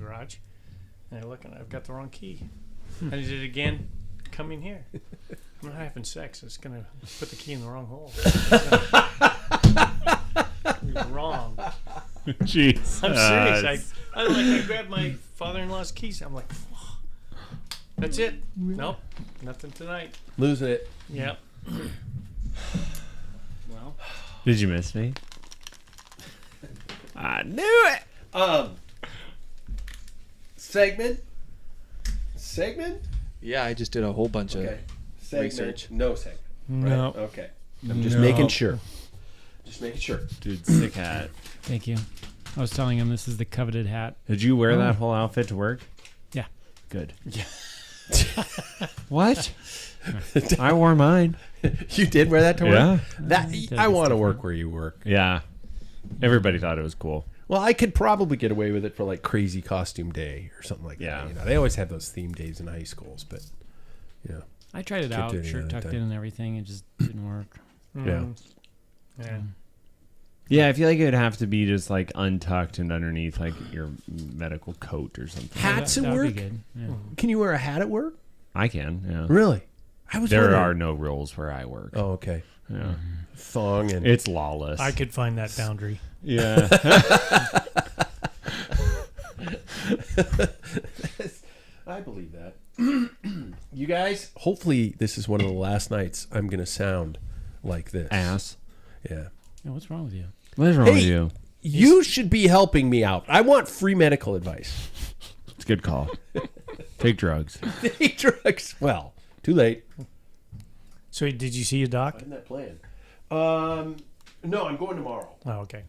garage. And I look and I've got the wrong key. I did it again. Coming here. I'm not having sex. It's going to put the key in the wrong hole. Wrong. Jeez. I'm serious. I grabbed my father-in-law's keys. I'm like, oh, that's it. Nope. Nothing tonight. Losing it. Yep. Well. Did you miss me? I knew it. Segment? Yeah, I just did a whole bunch of Segment. research. No segment. No. Right? Okay. I'm just making sure. Dude, sick hat. Thank you. I was telling him this is the coveted hat. Did you wear that whole outfit to work? Yeah. Good. Yeah. What? I wore mine. You did wear that to work? Yeah. I want to work where you work. Yeah. Everybody thought it was cool. Well, I could probably get away with it for like crazy costume day or something like that. You know, they always have those theme days in high schools, but I tried it out, shirt tucked in and everything. It just didn't work. Yeah. Yeah, I feel like it would have to be just like untucked and underneath like your medical coat or something. Hats at That would work? be good. Yeah. Can you wear a hat at work? I can, yeah. Really? There are no rules where I work. Oh, okay. Yeah. Thong and It's lawless. I could find that boundary. Yeah. I believe that. You guys, hopefully this is one of the last nights I'm going to sound like this. Ass. Yeah. Yeah, what's wrong with you? What is wrong with you? You should be helping me out. I want free medical advice. It's a good call. Take drugs. Take drugs. Well, too late. So did you see a doc? Isn't that plan? No, I'm going tomorrow. Oh, okay.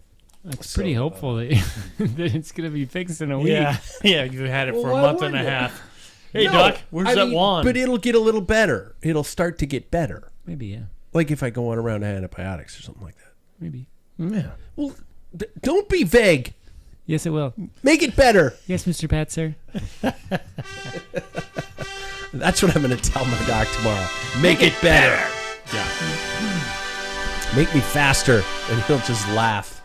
It's pretty hopeful that it's going to be fixed in a week. Yeah, you've had it for Well, a why month and a wouldn't it? half. Hey, No, Doc, where's that wand? But it'll get a little better. It'll start to get better. Maybe, yeah. Like if I go on around antibiotics or something like that. Maybe. Yeah. Well, don't be vague. Yes, it will. Make it better. Yes, Mr. Pat, sir. That's what I'm going to tell my doc tomorrow. Make it better. Yeah. Make me faster, and he'll just laugh.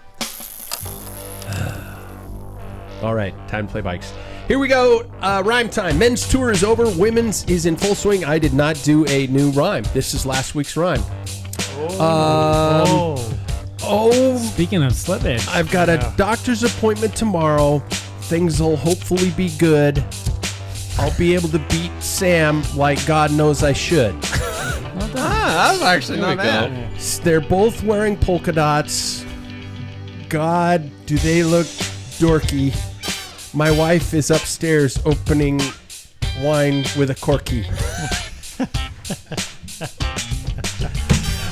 All right, time to play bikes. Here we go. Rhyme time. Men's tour is over. Women's is in full swing. I did not do a new rhyme. This is last week's rhyme. Speaking of slippage, I've got a doctor's appointment tomorrow. Things will hopefully be good. I'll be able to beat Sam like God knows I should. That was actually not bad. They're both wearing polka dots. God, do they look dorky. My wife is upstairs opening wine with a corky.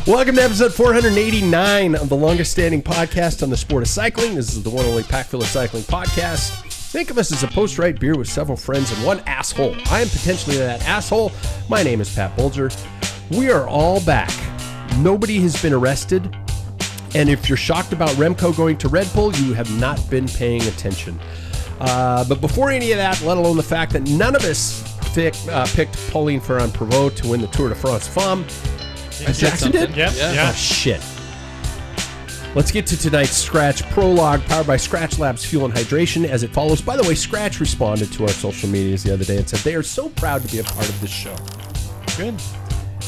Welcome to episode 489 of the longest standing podcast on the sport of cycling. This is the one and only Packfiller Cycling Podcast. Think of us as a post-ride beer with several friends and one asshole. I am potentially that asshole. My name is Pat Bulger. We are all back. Nobody has been arrested. And if you're shocked about Remco going to Red Bull, you have not been paying attention. But before any of that, let alone the fact that none of us picked Pauline Ferrand-Prévot to win the Tour de France Femme. Jackson did? Yep. Yeah. Oh, shit. Let's get to tonight's Scratch Prologue, powered by Scratch Labs Fuel and Hydration, as it follows. By the way, Scratch responded to our social medias the other day and said they are so proud to be a part of this show. Good.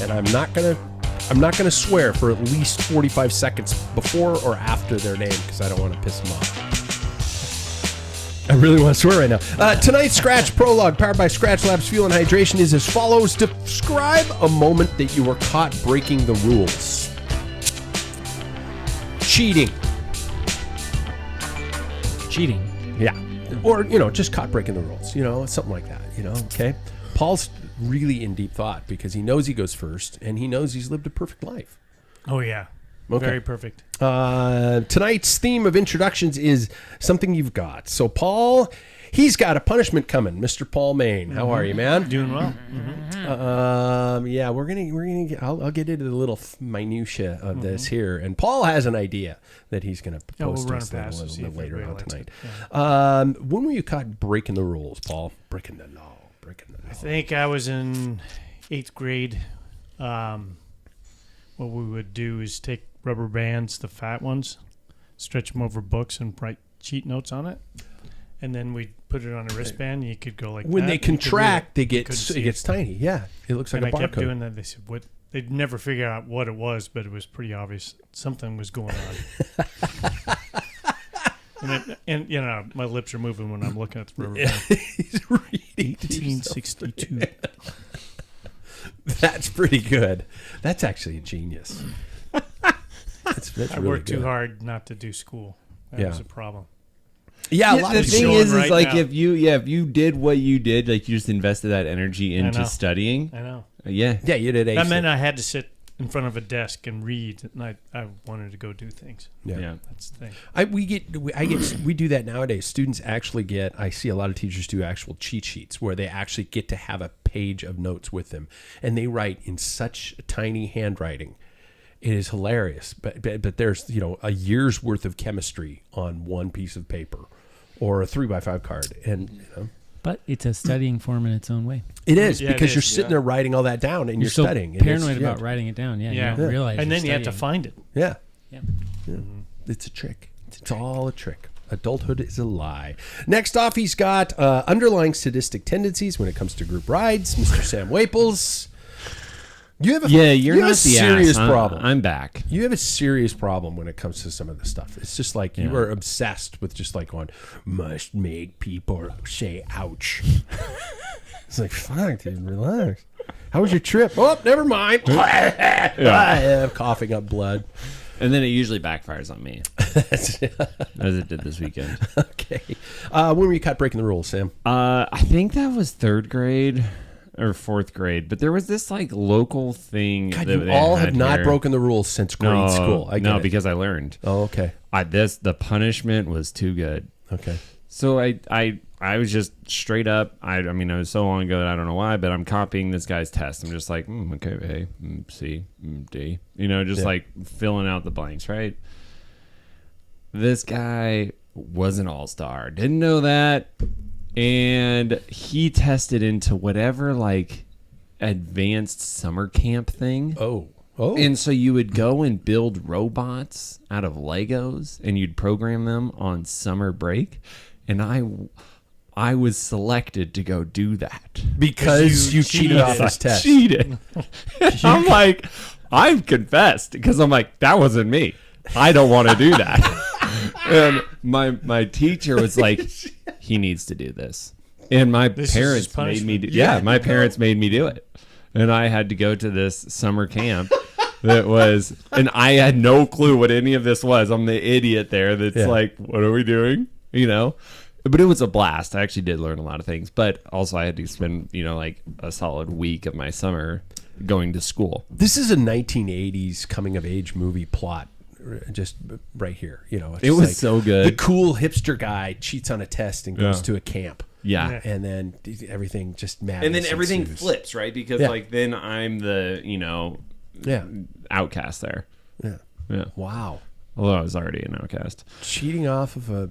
And I'm not gonna swear for at least 45 seconds before or after their name because I don't want to piss them off. I really want to swear right now. Tonight's Scratch Prologue, powered by Scratch Labs Fuel and Hydration, is as follows. Describe a moment that you were caught breaking the rules. Cheating. Yeah. Or, just caught breaking the rules. Something like that, okay? Paul's really in deep thought because he knows he goes first and he knows he's lived a perfect life. Oh, yeah. Okay. Very perfect. Tonight's theme of introductions is something you've got. So, Paul, he's got a punishment coming. Mr. Paul Main, how are you, man? Doing well. Yeah, we're gonna get. I'll get into the little minutia of this here, and Paul has an idea that he's gonna post we'll run us past a and see little if bit later on anybody likes tonight. it. When were you caught breaking the rules, Paul? Breaking the law. I think I was in 8th grade. What we would do is take rubber bands, the fat ones, stretch them over books and write cheat notes on it. And then we'd put it on a wristband. You could go like when that. they contract, it couldn't gets see tiny. Yeah, it looks like and a I kept barcode. doing that. They said, "What?" They'd never figure out what it was, but it was pretty obvious something was going on. and you know, my lips are moving when I'm looking at the rubber band. He's reading 1862. That's pretty good. That's actually a genius. That's I really worked good. too hard not to do school. That was a problem. Yeah, a lot the of thing people. is right like now. if you did what you did, like you just invested that energy into know. studying. I know. Yeah. Yeah, you did. That meant I had to sit in front of a desk and read, and I wanted to go do things. Yeah. That's the thing. We do that nowadays. Students actually get. I see a lot of teachers do actual cheat sheets where they actually get to have a page of notes with them, and they write in such tiny handwriting. It is hilarious, but there's a year's worth of chemistry on one piece of paper, or a 3x5 card, and But it's a studying form in its own way. it is Yeah, because it you're is, sitting there writing all that down and you're so studying. And paranoid it's- about writing it down. Yeah, Yeah. you don't realize. And you're then you have to studying. find it. Yeah. Yeah. It's a trick. It's all a trick. Adulthood is a lie. Next off, he's got underlying sadistic tendencies when it comes to group rides. Mr. Sam Waples. You have a You're you not have a the serious ass. problem. I'm back. You have a serious problem when it comes to some of this stuff. It's just like you are obsessed with just like going, must make people say ouch. It's like, fuck, dude, relax. How was your trip? Oh, never mind. Coughing up blood. And then it usually backfires on me, as it did this weekend. Okay. When were you caught breaking the rules, Sam? I think that was 3rd grade or 4th grade, but there was this like local thing. God, that you they all had have not here. broken the rules since grade school. I get it. because I learned. Oh, okay. The punishment was too good. Okay. So I was just straight up. I mean, it was so long ago that I don't know why, but I'm copying this guy's test. I'm just like, okay, A, C, D. Just like filling out the blanks, right? This guy was an all-star. Didn't know that. And he tested into whatever like advanced summer camp thing. Oh. And so you would go and build robots out of Legos and you'd program them on summer break. And I was selected to go do that. Because you cheated off this test. Cheated. I'm like, I've confessed because I'm like, that wasn't me. I don't want to do that. And my teacher was like, he needs to do this. And my This is parents his made me do punishment. my parents made me do it. And I had to go to this summer camp that was, and I had no clue what any of this was. I'm the idiot there that's like, what are we doing? But it was a blast. I actually did learn a lot of things, but also I had to spend, like a solid week of my summer going to school. This is a 1980s coming of age movie plot. Just right here, it's It was like so good. The cool hipster guy cheats on a test and goes to a camp. Yeah. And then everything just madness. And then everything ensues. flips, right? Because like then I'm the, outcast there. Yeah. Yeah. Wow. Although I was already an outcast. Cheating off of a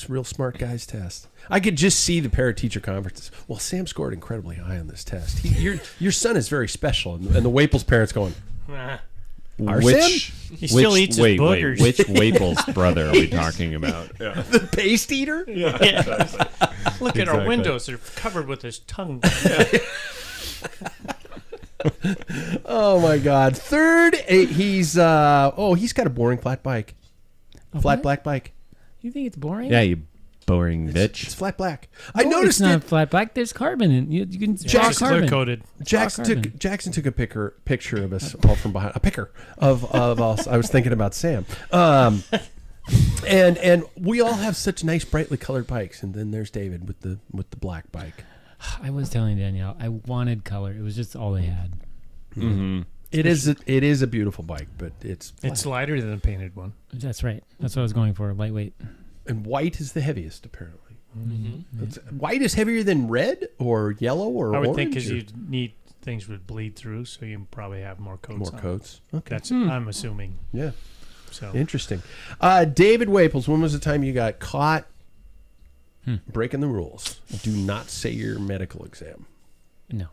real smart guy's test. I could just see the parent-teacher conferences. Well, Sam scored incredibly high on this test. Your son is very special. And the Waples parents going, Our Which, He still eats his boogers. which Waples brother are we talking about? Yeah. the paste eater? Yeah. Look at our Exactly. windows; they're covered with his tongue. Oh, my God. 3rd, he's got a boring flat bike. Flat black bike. You think it's boring? Yeah, you boring bitch. It's flat black. I No, noticed it's not it. flat black. There's carbon in you. You can draw It's clear carbon. coated. Jackson took a picture of us all from behind. A picker of us. I was thinking about Sam. And we all have such nice, brightly colored bikes. And then there's David with the black bike. I was telling Danielle, I wanted color. It was just all they had. Mm-hmm. It is a beautiful bike, but it's flat. It's lighter than a painted one. That's right. That's what I was going for. Lightweight. And white is the heaviest, apparently. White is heavier than red or yellow or I would orange. think because or you need things would bleed through, so you probably have more coats. more on. coats. Okay. That's I'm assuming. Yeah. So Interesting. David Waples, when was the time you got caught breaking the rules? Do not say your medical exam. No.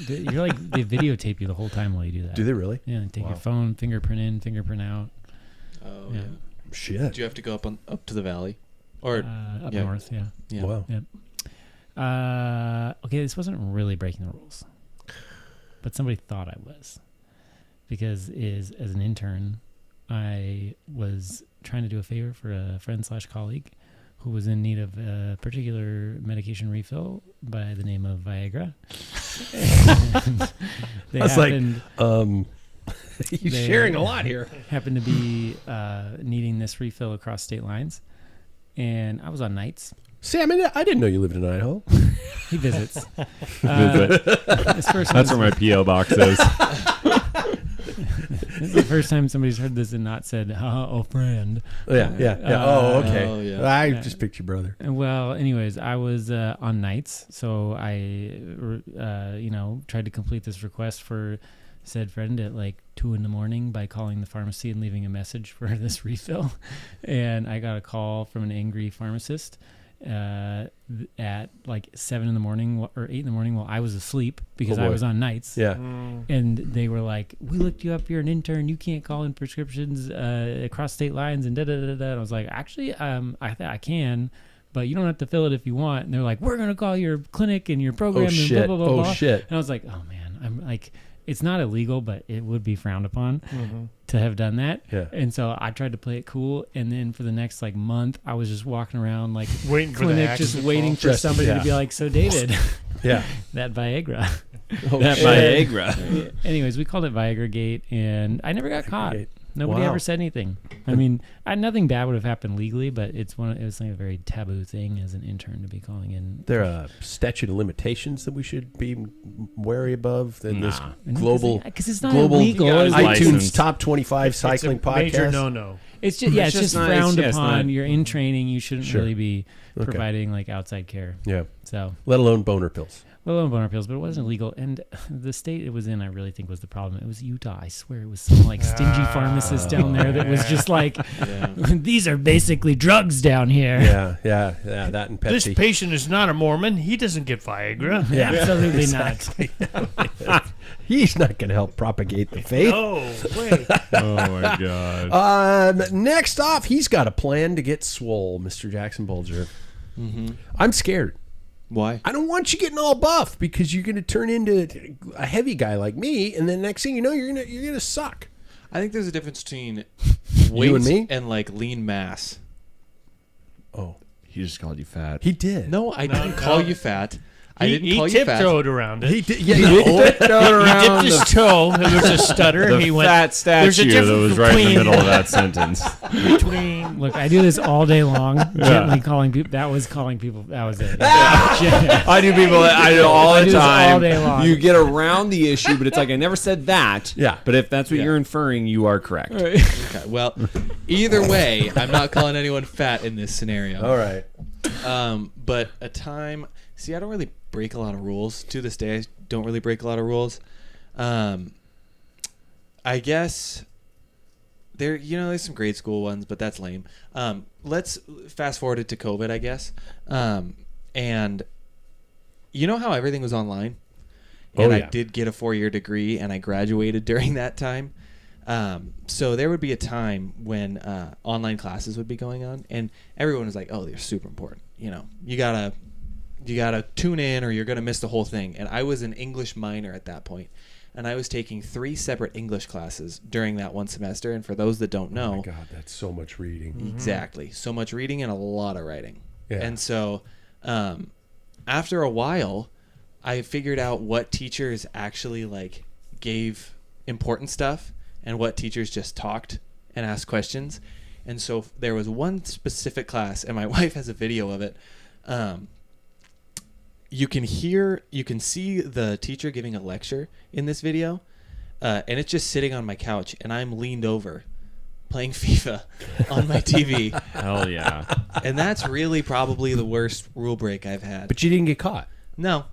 You're like, they videotape you the whole time while you do that. Do they really? Yeah, they take Wow. your phone, fingerprint in, fingerprint out. Oh, Yeah. yeah. Shit. Do you have to go up to the valley? Or up yeah. north, yeah. Yeah. Wow. Okay, this wasn't really breaking the rules, but somebody thought I was, because as an intern, I was trying to do a favor for a friend/colleague who was in need of a particular medication refill by the name of Viagra. I was like, you're sharing a lot here. Happened to be needing this refill across state lines, and I was on nights. See, I didn't know you lived in Idaho. He visits. That's where my P.O. box is. This is the first time somebody's heard this and not said, "Oh, friend." Yeah. Okay. Oh, yeah. I just picked your brother. Well, anyways, I was on nights, so I, tried to complete this request for said friend at like 2 a.m. by calling the pharmacy and leaving a message for this refill, and I got a call from an angry pharmacist at like 7 a.m. or 8 a.m. while I was asleep because I was on nights. Yeah. And they were like, "We looked you up. You're an intern. You can't call in prescriptions across state lines." And da da da da. And I was like, "Actually, I can, but you don't have to fill it if you want." And they're like, "We're gonna call your clinic and your program and blah blah blah blah." Shit. And I was like, "Oh man, I'm like." It's not illegal, but it would be frowned upon to have done that. Yeah. And so I tried to play it cool. And then for the next like month, I was just walking around like waiting for clinic, just waiting for somebody to be like, "So David, Yeah. that Viagra." Viagra. Anyways, we called it Viagra Gate, and I never got caught. Gate. Nobody Wow. ever said anything. I mean, nothing bad would have happened legally, but it was like a very taboo thing as an intern to be calling in. There are statute of limitations that we should be wary above in this Nah. global because it's not global illegal. You got iTunes License. top 25 cycling it's a podcast. major no. It's just it's just just not- frowned it's upon. not- You're in training. You shouldn't Sure. really be Okay. providing like outside care. Yeah. So, Let alone boner pills. well, on boner pills, but it wasn't illegal. And the state it was in, I really think, was the problem. It was Utah. I swear it was some like stingy pharmacist down there that was just like, "These are basically drugs down here." Yeah. That and This Pepsi. patient is not a Mormon. He doesn't get Viagra. Yeah, absolutely not. He's not going to help propagate the faith. Oh, wait. Oh my god. Next off, he's got a plan to get swole, Mr. Jackson Bulger. Mm-hmm. I'm scared. Why? I don't want you getting all buff because you're going to turn into a heavy guy like me, and then next thing you know, you're gonna suck. I think there's a difference between You weight and me? and like lean mass. Oh, He just called you fat. he did. No, I didn't call you fat. I didn't He call you fat. tiptoed around it. He did. Yeah, he did. He dipped his toe. It was a stutter. The He went fat "There's a statue that difference was right in the between- middle of that sentence. between. Look, I do this all day long, gently calling people. That was calling people. That was it. I do people. I do all I the do this time. all day long. You get around the issue, but it's like I never said that. Yeah. But if that's what Yeah. you're inferring, you are correct. Okay, well, either way, I'm not calling anyone fat in this scenario. All right. But a time. See, I don't really break a lot of rules. To this day, I don't really break a lot of rules. I guess there's some grade school ones, but that's lame. Let's fast forward it to COVID, I guess. And you know how everything was online? And Oh, yeah. I did get a 4-year degree, and I graduated during that time. So there would be a time when online classes would be going on, and everyone was like, "Oh, they're super important. You gotta tune in, or you're gonna miss the whole thing." And I was an English minor at that point, and I was taking 3 separate English classes during that one semester. And for those that don't know, Oh my God, that's so much reading. exactly, so much reading and a lot of writing. Yeah. And so, after a while, I figured out what teachers actually like gave important stuff and what teachers just talked and asked questions. And so there was one specific class, and my wife has a video of it. You can see the teacher giving a lecture in this video, and it's just sitting on my couch, and I'm leaned over playing FIFA on my TV. Hell yeah. And that's really probably the worst rule break I've had. But you didn't get caught. No,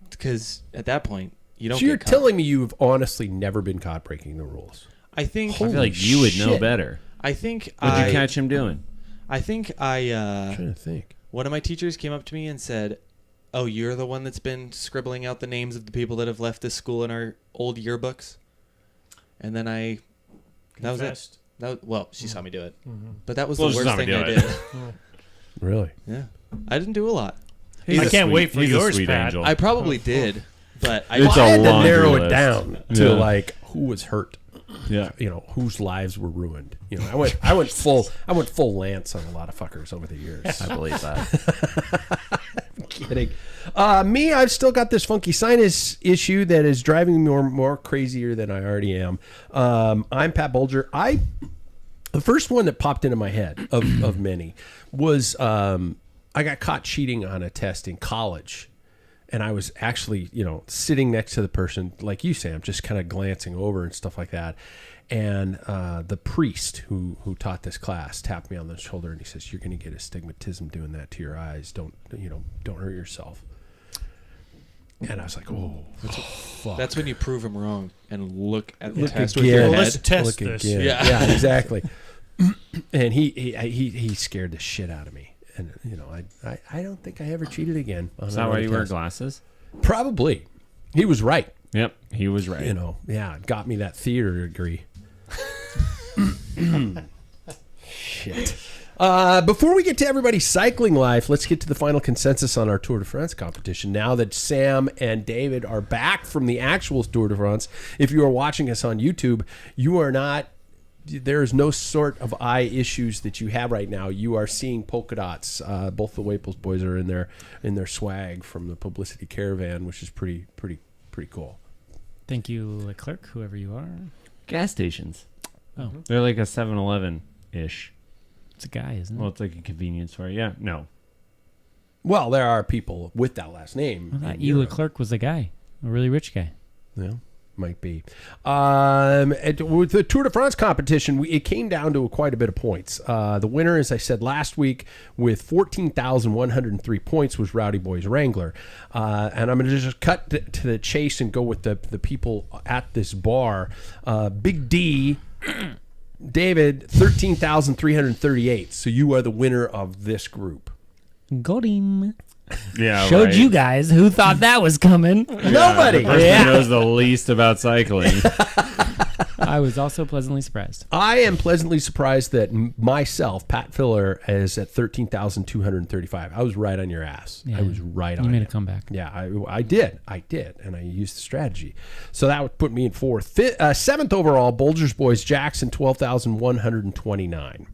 because at that point, you don't So you're get caught. telling me you've honestly never been caught breaking the rules? I think I feel like you would know shit. better. I think What'd you catch him doing? I think I'm trying to think. one of my teachers came up to me and said, "Oh, you're the one that's been scribbling out the names of the people that have left this school in our old yearbooks." And then that was it. Confessed. Well, she saw me do it, Mhm. but that was Well, the she worst saw me thing do I it. did. Really? Yeah. I didn't do a lot. I can't wait for he's a yours, sweet Pat. angel. I probably did, but I It's I a had to laundry narrow it list. down to Yeah. like who was hurt. Yeah. Whose lives were ruined. I went full Lance on a lot of fuckers over the years. I believe that. Kidding. Me, I've still got this funky sinus issue that is driving me more crazier than I already am. I'm Pat Bulger. The first one that popped into my head of many was I got caught cheating on a test in college. And I was actually, sitting next to the person, like you, Sam, just kind of glancing over and stuff like that. And the priest who taught this class tapped me on the shoulder and he says, "You're going to get astigmatism doing that to your eyes. Don't hurt yourself." And I was like, "Oh, fuck." That's when you prove him wrong and look at the Look test again. with your Well, head. let's test Look this. again. Yeah. Yeah, exactly. And he scared the shit out of me. And I don't think I ever cheated again. Is that why you wear glasses? Probably. He was right. Yep, he was right. Got me that theater degree. Shit. Before we get to everybody's cycling life, let's get to the final consensus on our Tour de France competition. Now that Sam and David are back from the actual Tour de France, if you are watching us on YouTube, there is no sort of eye issues that you have right now. You are seeing polka dots. Both the Waples boys are in their swag from the publicity caravan, which is pretty cool. Thank you, Leclerc, whoever you are. Gas stations. Oh, They're like a 7-Eleven-ish. it's a guy, isn't it? Well, it's like a convenience store. Yeah, no. Well, there are people with that last name. I thought in E. Europe. Leclerc was a guy, a really rich guy. Yeah, might be. With the Tour de France competition, it came down to quite a bit of points. The winner, as I said last week, with 14,103 points was Rowdy Boys Wrangler. And I'm going to just cut to the chase and go with the people at this bar. Big D, David, 13,338. So you are the winner of this group. Got him. Yeah, Showed right. you guys who thought that was coming. Nobody. The person who knows the least about cycling. I was also pleasantly surprised. I am pleasantly surprised that myself, Pat Filler, is at 13,235. I was right on your ass. Yeah. I was right on You made you. a comeback. Yeah, I did, and I used the strategy. So that would put me in fourth. Seventh overall, Bulger's Boys Jackson, 12,129.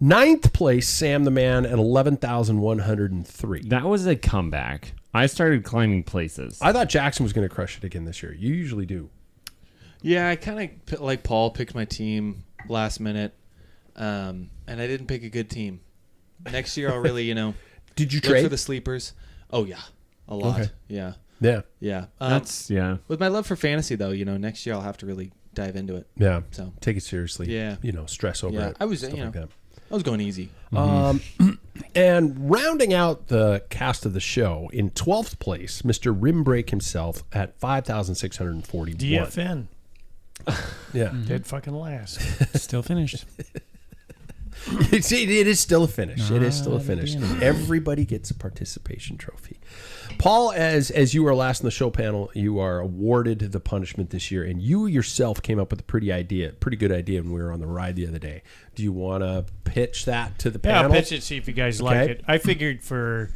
Ninth place, Sam the Man at 11,103. That was a comeback. I started climbing places. I thought Jackson was going to crush it again this year. You usually do. Yeah, I kind of, like Paul, picked my team last minute, and I didn't pick a good team. Next year, I'll really, Did you look trade? for the sleepers. Oh, yeah. A lot. Okay. Yeah. Yeah, Yeah. Yeah. With my love for fantasy, though, next year I'll have to really dive into it. yeah. So, Take it seriously. Yeah. Stress over yeah. it. I was, stuff like that. I was going easy. And rounding out the cast of the show, in 12th place, Mr. Rimbrake himself at 5,641. DFN. Yeah. Dead fucking last. Still finished. it is still a finish. It is still a Not finish. again. Everybody gets a participation trophy. Paul, as you were last in the show panel, you are awarded the punishment this year, and you yourself came up with a pretty good idea when we were on the ride the other day. Do you want to pitch that to the Yeah, panel? I'll pitch it, see if you guys like Okay. it. I figured for,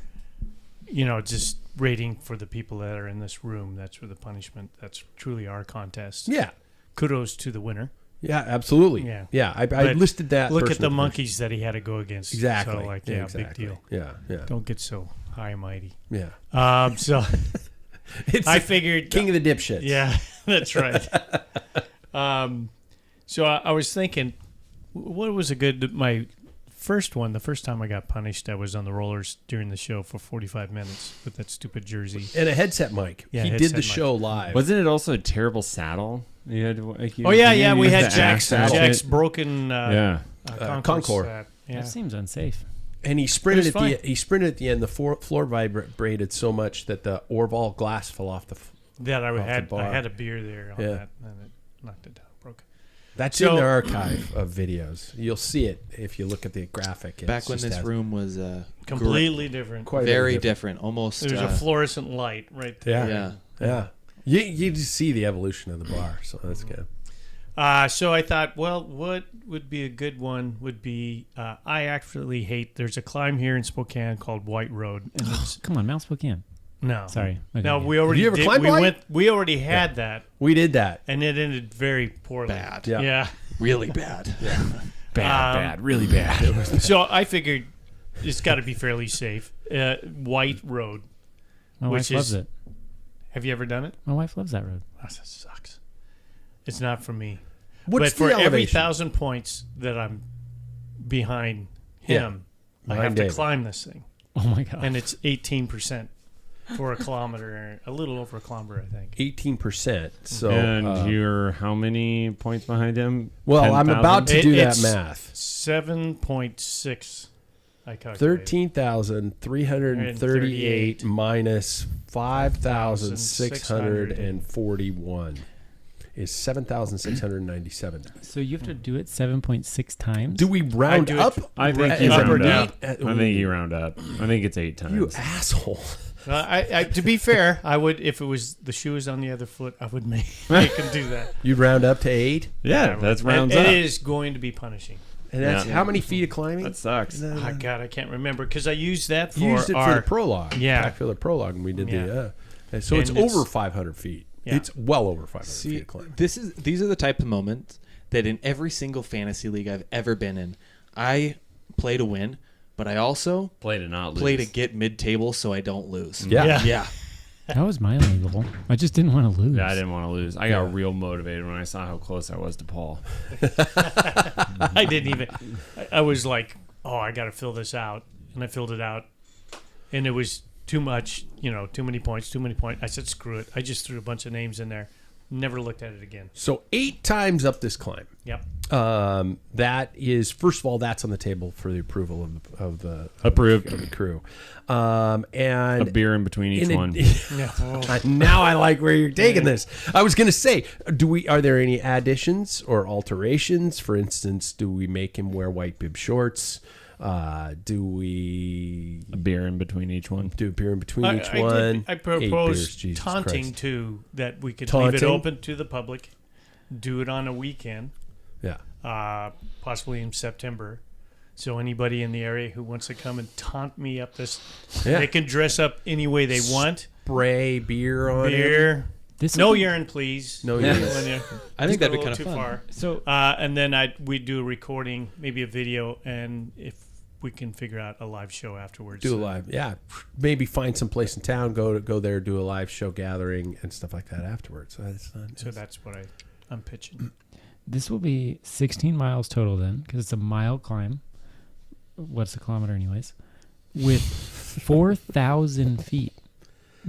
just rating for the people that are in this room, that's for the punishment. That's truly our contest. Yeah. Kudos to the winner. Yeah, absolutely. Yeah. I But listed that. Look at person the as first. monkeys that he had to go against. Exactly. So, exactly. big deal. Yeah, yeah, Don't get so high and mighty. yeah. So It's I figured king of the dipshits. Yeah, that's right. So I was thinking, what was my first one? The first time I got punished, I was on the rollers during the show for 45 minutes with that stupid jersey. And a headset mic. Yeah, he headset did the mic. show live. Wasn't it also a terrible saddle? You had, Oh yeah, we had Jack's Jack's broken Concord. Yeah. That seems unsafe. And he sprinted It at was the sprinted at the end. The floor vibrated so much that the Orval glass fell off the. That I the had bar. I had a beer there on Yeah. that, and it knocked it down, broke it. That's So- in the archive of videos. You'll see it if you look at the graphic. It's Back when just this room was Completely different. quite a bit very different. different. Almost. There's a fluorescent light right there. Yeah, Yeah. yeah. You just see the evolution of the bar, so that's good. So I thought, well, what would be a good one would be, I actually hate, there's a climb here in Spokane called White Road. And it's, Come on, Mount Spokane. no. Sorry. Okay, No, yeah. we already you ever did. climbed White? We already had that, We did that. and it ended very poorly. Bad. Yeah. Yeah. Really bad. Bad, really bad. So I figured it's got to be fairly safe. White Road. My which wife loves is- it. Have you ever done it? My wife loves that road. Oh, that sucks. It's not for me. What's but for the every elevation? 1,000 points that I'm behind Yeah. him, I Behind have David. to climb this thing. Oh my god. And it's 18% for a kilometer, a little over a kilometer, I think. 18%. So, And you're how many points behind him? well, I'm 10,000? about to do that It's math. 7.6, I calculated. 13,338 minus 5,641 is 7,697. So you have to do it 7.6 times. Do we round do it- up? I think Is you it round eight? up. I think you round up. I think it's 8 times. You asshole. To be fair, I would, if it was the shoe was on the other foot, I would make him do that. You'd round up to 8? Yeah, that's rounds It up. is going to be punishing. And that's Yeah. how many feet of climbing? That sucks. Oh, God, I can't remember because I used that for You used it for our the prologue. Yeah. Packfiller prologue, and we did Yeah. the. So it's And it's- over 500 feet. Yeah. It's well over 500 feet See, of climb. these are the type of moments that in every single fantasy league I've ever been in, I play to win, but I also Play to not lose. play to get mid-table so I don't lose. Yeah. Yeah. That was my only goal. I just didn't want to lose. Yeah, I didn't want to lose. I got real motivated when I saw how close I was to Paul. I didn't even. I was like, oh, I got to fill this out, and I filled it out, and it was too much. Too many points. I said, screw it. I just threw a bunch of names in there. Never looked at it again. So 8 times up this climb. Yep. That is, first of all, that's on the table for the approval of the Approved. of the crew. And A beer in between each one. Yeah. Oh. Now I like where you're taking this. I was going to say, are there any additions or alterations? For instance, do we make him wear white bib shorts? Do we A beer in between each one. do a beer in between each one? I 8 beers, proposed Jesus taunting Christ. too, that we could leave it Taunting? open to the public, do it on a weekend, Yeah. possibly in September. So anybody in the area who wants to come and taunt me up this, Yeah. they can dress up any way they want. Spray beer on him. Beer. This No would be- urine, please. No When urine. you- I think go that'd be a kind little of too fun. far. So And then we'd do a recording, maybe a video, and if we can figure out a live show afterwards. Do a live, yeah. Maybe find some place in town, go there, do a live show gathering and stuff like that afterwards. So that's what I'm pitching. this will be 16 miles total then, because it's a mile climb. What's a kilometer, anyways? With 4,000 feet.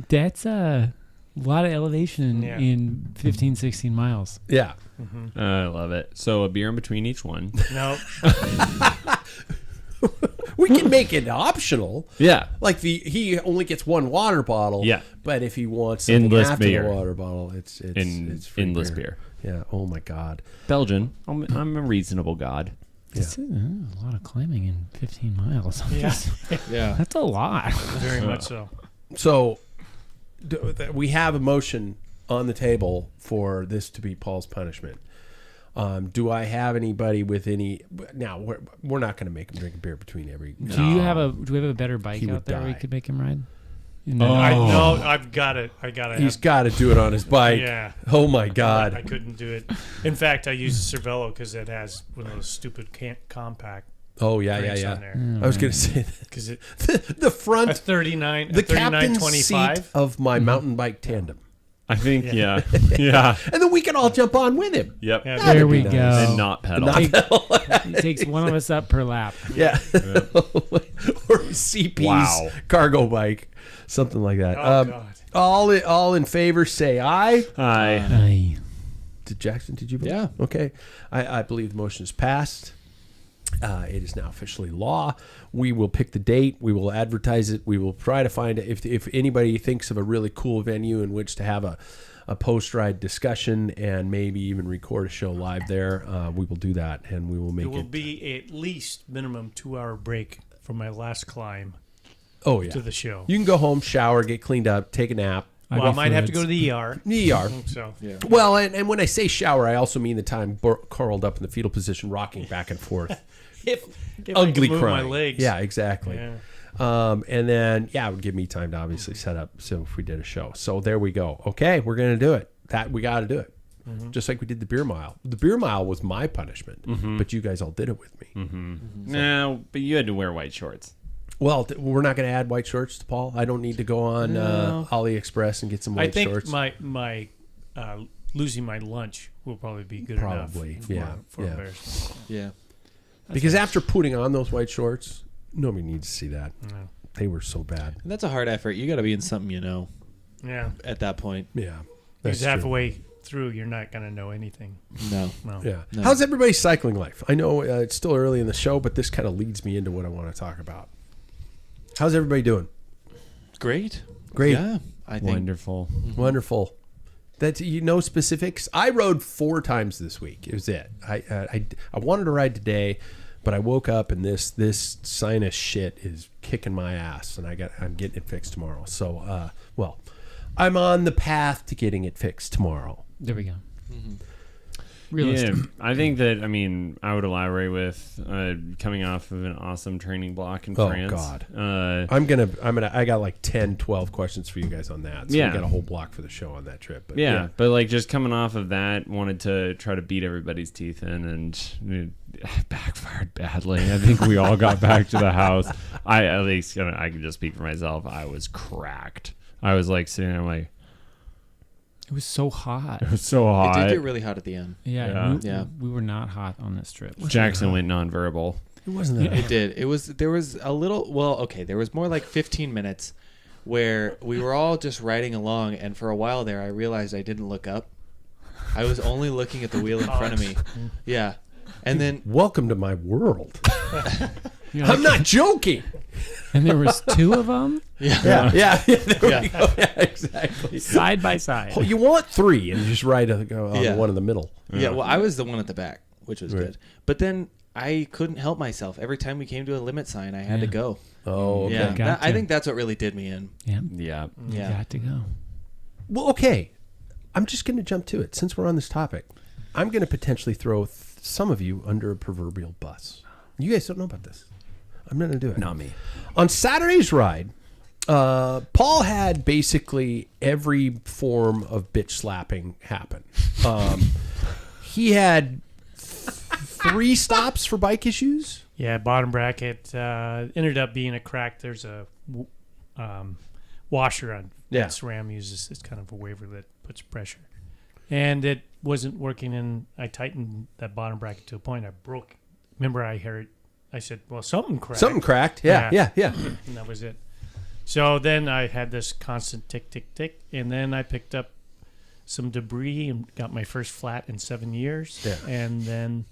That's a lot of elevation Yeah. in 15, 16 miles. yeah. I love it. So a beer in between each one. No. We can make it optional. Yeah. Like he only gets one water bottle. Yeah. But if he wants something Endless after beer. the water bottle, it's free Endless beer. Yeah. Oh my God. Belgian. I'm a reasonable god. This is a lot of climbing in 15 miles. Yeah. Yeah. That's a lot. Very much so. So we have a motion on the table for this to be Paul's punishment. Do I have anybody with any? Now we're not going to make him drink a beer between every. Do we have a better bike He would out there we die. could make him ride? I've got it. I got it. He's got to do it on his bike. Yeah. Oh my I God. couldn't do it. In fact, I used a Cervelo because it has one of those stupid compact Oh yeah, drinks yeah, on yeah. there. I was going to say Because it the front, a 39, the a 39 captain's 25. seat of my mountain bike tandem, I think, Yeah. yeah. and then we can all jump on with him. Yep. Yeah, That'd There be we nice. go. And not pedal. It takes one of us up per lap. Yeah. Or CP's Wow. cargo bike, something like that. Oh, God. All in favor, say aye. Hi. Aye. Jackson, did you vote? Yeah. Okay. I believe the motion is passed. It is now officially law. We will pick the date. We will advertise it. We will try to find it. If anybody thinks of a really cool venue in which to have a post-ride discussion and maybe even record a show live there, we will do that, and we will make It will it. be at least minimum 2-hour break from my last climb Oh yeah. to the show. You can go home, shower, get cleaned up, take a nap, Well, I might have to go to the ER. The ER. So Yeah. Well, and when I say shower, I also mean the time curled up in the fetal position, rocking back and forth. if Ugly I can move crying. my legs. Yeah, exactly. Yeah. And then, it would give me time to obviously set up. So if we did a show, so there we go. Okay, we're gonna do it. We got to do it. Just like we did the beer mile. The beer mile was my punishment, but you guys all did it with me. No, but you had to wear white shorts. Well, we're not going to add white shorts to Paul. I don't need to go on AliExpress and get some white I think shorts. my losing my lunch will probably be good Probably, enough. yeah, For yeah. Bears. Yeah. Because after putting on those white shorts, nobody needs to see that. No. They were so bad. And that's a hard effort. You got to be in something Yeah. at that point. Yeah, Because that's true. halfway through, you're not going to know anything. No. No. Yeah. No. How's everybody's cycling life? I know it's still early in the show, but this kind of leads me into what I want to talk about. How's everybody doing? Great. Great. Yeah. I think. Wonderful. Wonderful. That's specifics. I rode 4 times this week. It was it. I wanted to ride today, but I woke up and this sinus shit is kicking my ass, and I'm getting it fixed tomorrow. So, I'm on the path to getting it fixed tomorrow. There we go. Yeah, I think that, I would elaborate with coming off of an awesome training block in France. God. Uh, I got like 10, 12 questions for you guys on that. So Yeah. we got a whole block for the show on that trip. But yeah, but like just coming off of that, wanted to try to beat everybody's teeth in, and it backfired badly. I think we all got back to the house. I can just speak for myself. I was cracked. I was like sitting there like, It was so hot. it was so hot. It did get really hot at the end. Yeah. We were not hot on this trip. Jackson went nonverbal. It wasn't that. It did. There was a little, there was more like 15 minutes where we were all just riding along, and for a while there I realized I didn't look up. I was only looking at the wheel in front of me. Yeah. And then Welcome to my world. You're I'm like- not joking. And there was 2 of them Yeah. There we Yeah. go. Yeah, exactly. side by side. Oh, you want 3 and just ride on Yeah. the one in the middle. Yeah, well, I was the one at the back, which was Right. good. But then I couldn't help myself. Every time we came to a limit sign, I had to Yeah. go. Oh, okay. Yeah, Got I to. think that's what really did me in. Yeah. Yeah. You Yeah. got to go. Well, okay. I'm just going to jump to it. Since we're on this topic, I'm going to potentially throw some of you under a proverbial bus. You guys don't know about this. I'm going to do it. Not me. On Saturday's ride, Paul had basically every form of bitch slapping happen. He had 3 stops for bike issues. Yeah, bottom bracket ended up being a crack. There's a washer on that SRAM uses. It's kind of a waver that puts pressure. And it wasn't working, and I tightened that bottom bracket to a point I broke. Remember, I said, well, something cracked. Something cracked. Yeah. And that was it. So then I had this constant tick, tick, tick, and then I picked up some debris and got my first flat in 7 years. Yeah. And then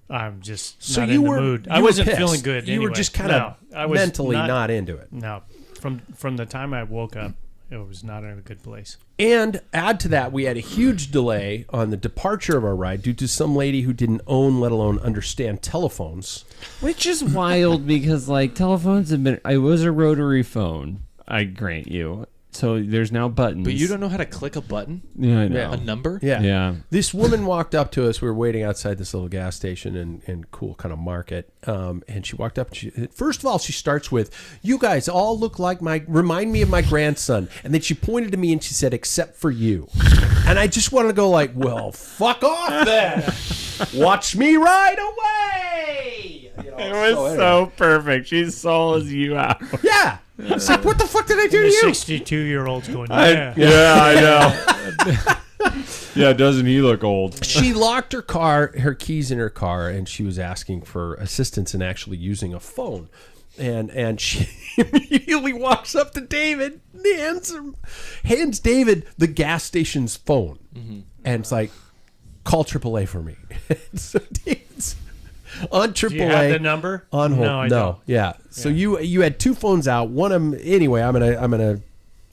I'm just So not you in were the mood. you I were wasn't pissed. feeling good. You were anyway. just kind No, I of was mentally not into it. No, from the time I woke up, it was not in a good place. And add to that, we had a huge delay on the departure of our ride due to some lady who didn't own, let alone understand telephones. Which is wild because like telephones have been. I was a rotary phone. I grant you. So there's now buttons. But you don't know how to click a button? Yeah, I know. A number? Yeah. Yeah. This woman walked up to us. We were waiting outside this little gas station and cool kind of market. And she walked up. First of all, she starts with, "You guys all look like remind me of my grandson." And then she pointed to me and she said, "Except for you." And I just wanted to go like, well, fuck off then. Watch me ride away. You know, It was anyway. so perfect. She sold you out. Yeah. It's like, what the fuck did I do to The you? 62-year-old's going, yeah. I know. Yeah, doesn't he look old? She locked her keys in her car, and she was asking for assistance in actually using a phone. And she immediately walks up to David and hands David the gas station's phone. And it's like, call AAA for me. So David's on AAA. Do you have the number? On hold. No, I don't. Yeah. So you had 2 phones out. One of them. Anyway, I'm gonna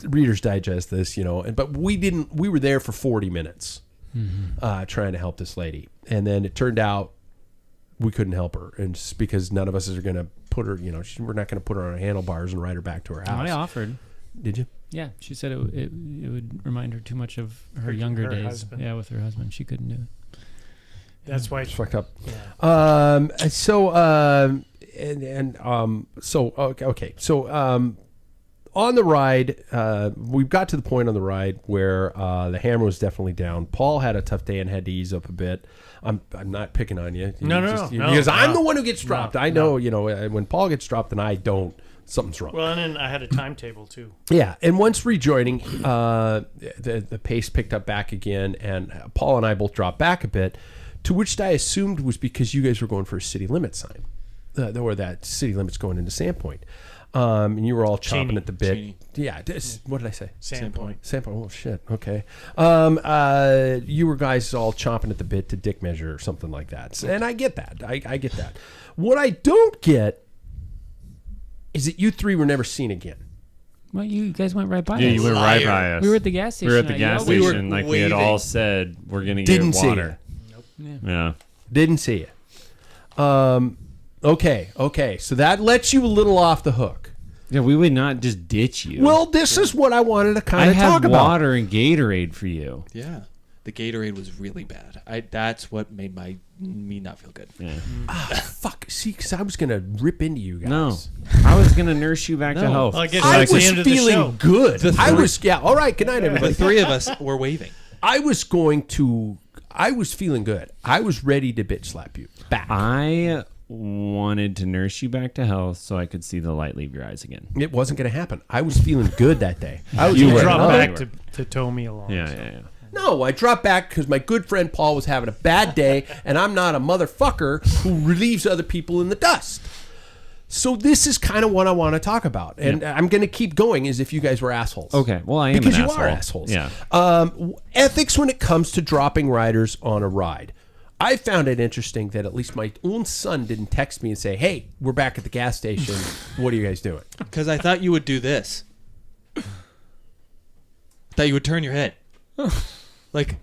Reader's Digest this, but we were there for 40 minutes trying to help this lady, and then it turned out we couldn't help her, and just because none of us are gonna put her, we're not gonna put her on our handlebars and ride her back to her house. I offered. Did you? Yeah, she said it would remind her too much of her younger her days. husband. Yeah, with her husband, she couldn't do it. That's why It's fucked up. Yeah. On the ride, we've got to the point on the ride where the hammer was definitely down. Paul had a tough day and had to ease up a bit. I'm not picking on you. No, because I'm no. the one who gets dropped. No, I know, when Paul gets dropped and I don't, something's wrong. Well, and then I had a timetable too. Yeah, and once rejoining, the pace picked up back again, and Paul and I both dropped back a bit, to which I assumed was because you guys were going for a city limit sign, or that city limit's going into Sandpoint. And you were all chomping Cheney. at the bit. Cheney. Yeah, what did I say? Sandpoint. Sandpoint. Oh shit. Okay. You were guys all chomping at the bit to dick measure or something like that, and I get that. I get that. What I don't get is that you three were never seen again. Well, you guys went right by Yeah, us. you went right by us. We were at the gas station. We were at the I gas yelled. station, like we had waving. all said, we're gonna Didn't get see water. Yeah. Didn't see it. Okay. So that lets you a little off the hook. Yeah, we would not just ditch you. Well, this is what I wanted to I kind of have talk about. water and Gatorade for you. Yeah. The Gatorade was really bad. That's what made me not feel good. Yeah. Fuck. See, because I was gonna rip into you guys. No, I was gonna nurse you back to health. Well, I guess I that's the was end of the show. feeling good. I was. Yeah. All right. Good night, everybody. The three of us were waving. I was feeling good. I was ready to bitch slap you back. I wanted to nurse you back to health so I could see the light leave your eyes again. It wasn't going to happen. I was feeling good that day. I was You like, were. Drop "Oh." back to tow me along. Yeah. No, I dropped back because my good friend Paul was having a bad day, and I'm not a motherfucker who relieves other people in the dust. So this is kind of what I want to talk about, and I'm going to keep going as if you guys were assholes. Okay, well, I am because an you asshole. are assholes. Yeah. Ethics when it comes to dropping riders on a ride. I found it interesting that at least my own son didn't text me and say, "Hey, we're back at the gas station. What are you guys doing?" Because I thought you would do this. Thought you would turn your head. Like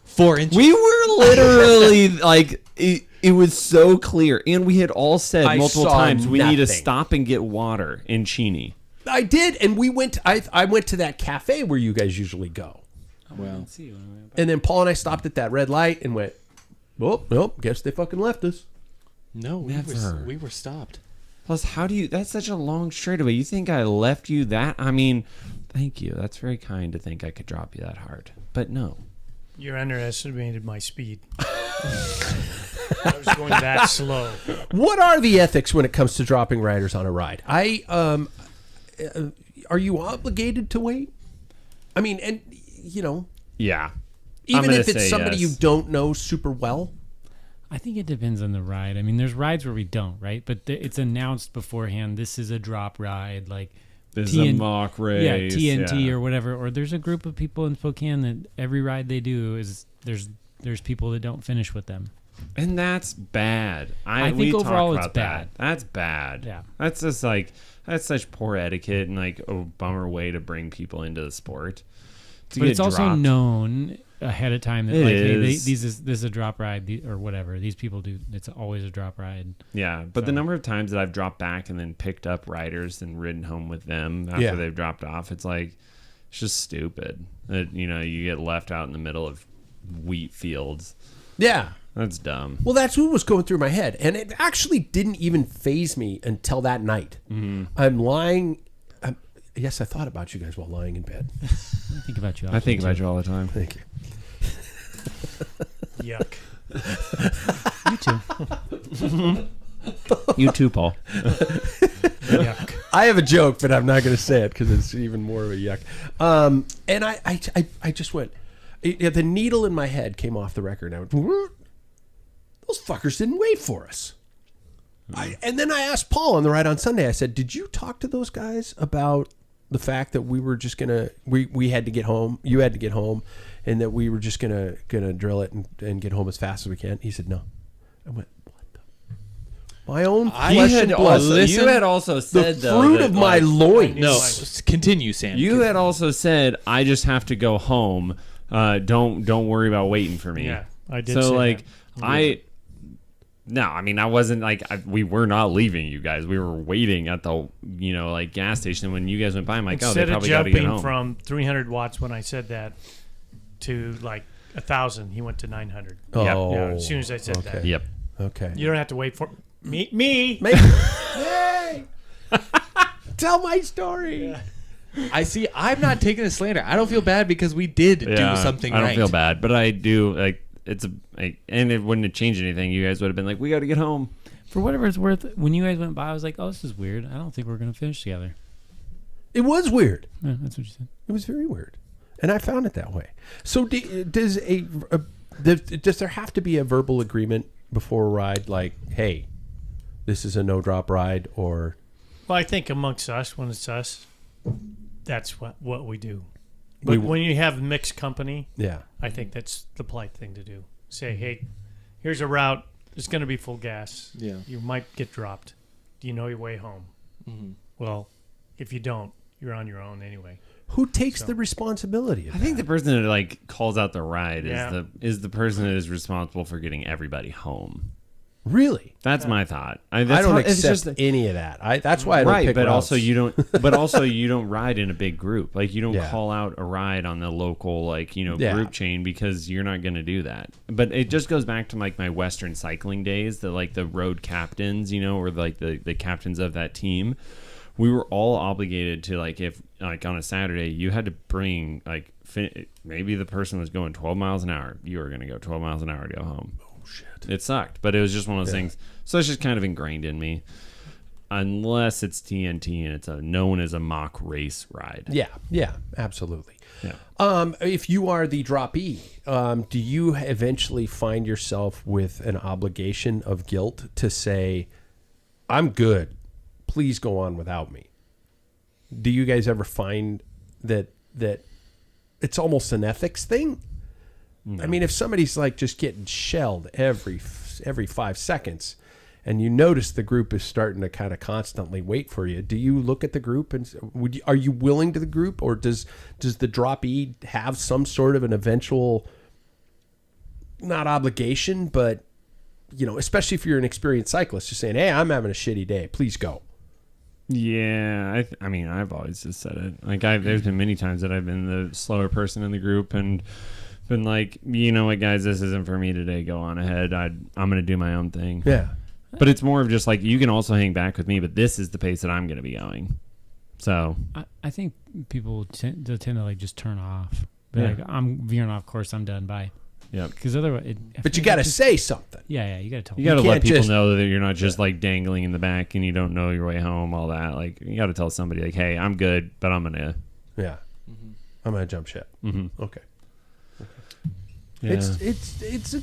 4 inches. We were literally like, it was so clear. And we had all said I multiple saw times, we need to nothing. stop and get water in Cheney. I did, and we went. I went to that cafe where you guys usually go, Well, and then Paul and I stopped at that red light and went, "Oh, nope, guess they fucking left us." no, Never. we were stopped. Plus, how do you, that's such a long straightaway. You think I left you that? I mean, thank you. That's very kind to think I could drop you that hard. But no. You underestimated my speed. I was going that slow. What are the ethics when it comes to dropping riders on a ride? Are you obligated to wait? I mean, and Yeah. even if it's somebody you don't know super well. I think it depends on the ride. I mean, there's rides where we don't, right? But it's announced beforehand. This is a drop ride, like This is a mock race. Yeah, TNT or whatever. Or there's a group of people in Spokane that every ride they do is there's people that don't finish with them. And that's bad. I think we overall talked it's about bad. That. That's bad. Yeah. That's just like, that's such poor etiquette and like a bummer way to bring people into the sport. But it's also known ahead of time that It like, hey, is. this is a drop ride or whatever. These people do. It's always a drop ride. Yeah, but the So- number of times that I've dropped back and then picked up riders and ridden home with them after they've dropped off, it's like, it's just stupid that, you get left out in the middle of wheat fields. Yeah. That's dumb. Well, that's what was going through my head. And it actually didn't even faze me until that night. Mm-hmm. I'm lying. Yes, I thought about you guys while lying in bed. I think about you. I think often, about you all the time. Thank you. Yuck. too. You too. You too, Paul. Yuck. I have a joke, but I'm not going to say it because it's even more of a yuck. And I just went, the needle in my head came off the record. And I went, "What? Those fuckers didn't wait for us." And then I asked Paul on the ride on Sunday, I said, "Did you talk to those guys about the fact that we were just going to, we had to get home, you had to get home, and that we were just going to drill it and get home as fast as we can?" He said, "No." I went, "What the?" My own flesh and blood. you had also The said, though, fruit that, of my loins. No, continue, Sam. You had also said, I just have to go home. Don't worry about waiting for me. Yeah, I did So say like that. No, I mean, I wasn't like, we were not leaving you guys. We were waiting at the, like gas station. When you guys went by, I'm like, Instead they of probably got to get jumping home. from 300 watts when I said that to like 1,000, he went to 900. Oh, Yeah, as soon as I said that. Yep. Okay. You don't have to wait for me. Yay! Tell my story. Yeah. I see. I'm not taking a slander. I don't feel bad because we did do something right. I don't feel bad, but I do, like, and it wouldn't have changed anything. You guys would have been like, we got to get home. For whatever it's worth, when you guys went by, I was like, oh, this is weird. I don't think we're going to finish together. It was weird. Yeah, that's what you said. It was very weird, and I found it that way. So does there have to be a verbal agreement before a ride, like, hey, this is a no drop ride, or? Well, I think amongst us, when it's us, that's what we do. But when you have mixed company, Yeah. I think that's the polite thing to do. Say, hey, here's a route. It's going to be full gas. Yeah. You might get dropped. Do you know your way home? Mm-hmm. Well, if you don't, you're on your own anyway. Who takes the responsibility of I think the person that like calls out the ride Yeah. is the person that is responsible for getting everybody home. Really? That's my thought. I don't accept any of that. That's why I don't pick but routes. also you don't. But also you don't ride in a big group. Like you don't Yeah. call out a ride on the local Yeah. group chain because you're not going to do that. But it just goes back to like my Western cycling days. The road captains, or like the captains of that team. We were all obligated to if on a Saturday you had to bring maybe the person was going 12 miles an hour. You were going to go 12 miles an hour to go home. Shit. It sucked, but it was just one of those things. So it's just kind of ingrained in me. Unless it's TNT and it's known as a mock race ride. Yeah, absolutely. Yeah. If you are the droppee, do you eventually find yourself with an obligation of guilt to say, I'm good, please go on without me? Do you guys ever find that it's almost an ethics thing? No. I mean, if somebody's just getting shelled every 5 seconds, and you notice the group is starting to kind of constantly wait for you, do you look at the group and are you willing to the group, or does the droppee have some sort of an eventual, not obligation, but especially if you're an experienced cyclist, just saying, hey, I'm having a shitty day, please go. Yeah, I mean, I've always just said it. There's been many times that I've been the slower person in the group and been like, you know what, guys, this isn't for me today. Go on ahead. I'm going to do my own thing. Yeah. But it's more of just you can also hang back with me, but this is the pace that I'm going to be going. So I think people tend to just turn off. But I'm veering off course. I'm done. Bye. Yeah. Because otherwise, but you got to say something. Yeah. You got to tell. You got to let people just know that you're not just dangling in the back and you don't know your way home. All that. You got to tell somebody hey, I'm good, but I'm gonna. Yeah. Mm-hmm. I'm gonna jump ship. Mm-hmm. Okay. Yeah. It's an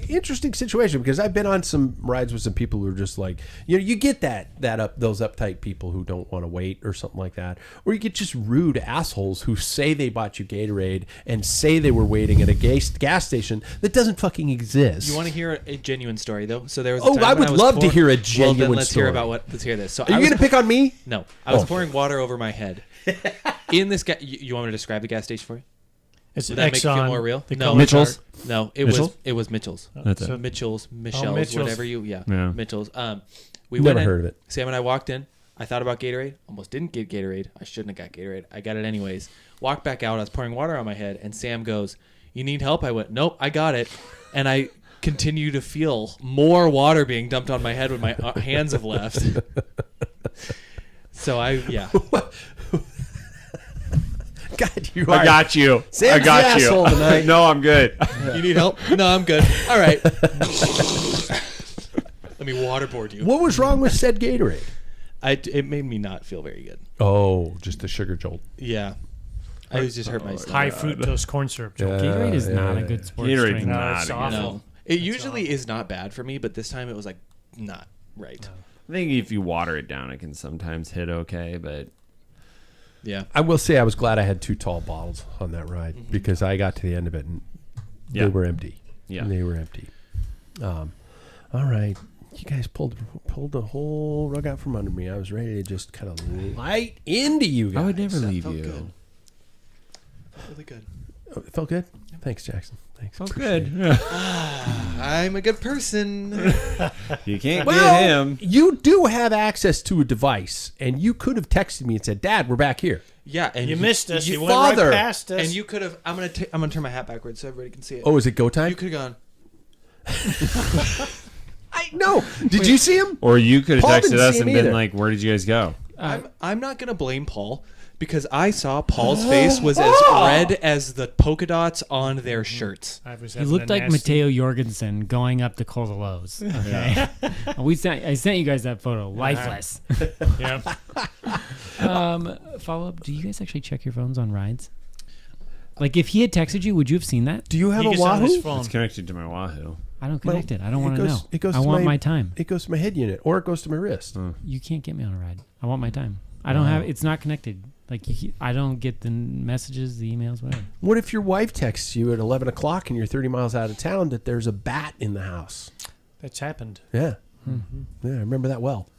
interesting situation because I've been on some rides with some people who are just you get those uptight people who don't want to wait or something like that, or you get just rude assholes who say they bought you Gatorade and say they were waiting at a gas station that doesn't fucking exist. You want to hear a genuine story though? So there was. I would love to hear a genuine well, then let's story. Let's hear this. So are you going to pick on me? No, I was pouring water over my head. In this you want me to describe the gas station for you? Would that make it feel more real? No, Mitchell's. No, it was Mitchell's. That's it. Michelle's, Mitchell's. whatever you. Yeah. Mitchell's. We Never went heard of it. Sam and I walked in. I thought about Gatorade. Almost didn't get Gatorade. I shouldn't have got Gatorade. I got it anyways. Walked back out. I was pouring water on my head, and Sam goes, "You need help?" I went, "Nope, I got it." And I continue to feel more water being dumped on my head when my hands have left. So God, I got you. Sam's I got the you. asshole tonight. No, I'm good. You need help? No, I'm good. All right. Let me waterboard you. What was wrong with said Gatorade? It made me not feel very good. Oh, just the sugar jolt. Yeah. I was just hurt my stomach. high fructose corn syrup. Gatorade is not a good sports Gatorade's drink. not it's a awful. No. It usually is not bad for me, but this time it was not right. No. I think if you water it down, it can sometimes hit okay, but Yeah. I will say I was glad I had 2 tall bottles on that ride because I got to the end of it and they were empty. Yeah. They were empty. All right. You guys pulled the whole rug out from under me. I was ready to just kind of light into you guys. I would never leave felt you. good. Really good. It felt good? Thanks, Jackson. Thanks. Oh, Appreciate good. it. I'm a good person. You can't Well, get him. you do have access to a device, and you could have texted me and said, Dad, we're back here. Yeah, and You missed us. You went Father. right past us. And you could have. I'm gonna turn my hat backwards so everybody can see it. Oh, is it go time? You could have gone. No. Did you see him? Or you could have Paul texted didn't us see and him been either. like, where did you guys go? I'm not gonna blame Paul because I saw Paul's face was as red as the polka dots on their shirts. I was He having looked a like nasty- Mateo Jorgensen going up to Cololos. Okay, I sent you guys that photo. Lifeless. Yeah. Follow up. Do you guys actually check your phones on rides? Like, if he had texted you, would you have seen that? Do you have He a gets on his Wahoo? phone. It's connected to my Wahoo. I don't connect it. I don't want to It know. goes- it goes I to want my- my time. It goes to my head unit, or it goes to my wrist. You can't get me on a ride. I want my time. I don't have. It's not connected. Like, I don't get the messages, the emails, whatever. What if your wife texts you at 11 o'clock and you're 30 miles out of town that there's a bat in the house? That's happened. Yeah. Yeah, I remember that well.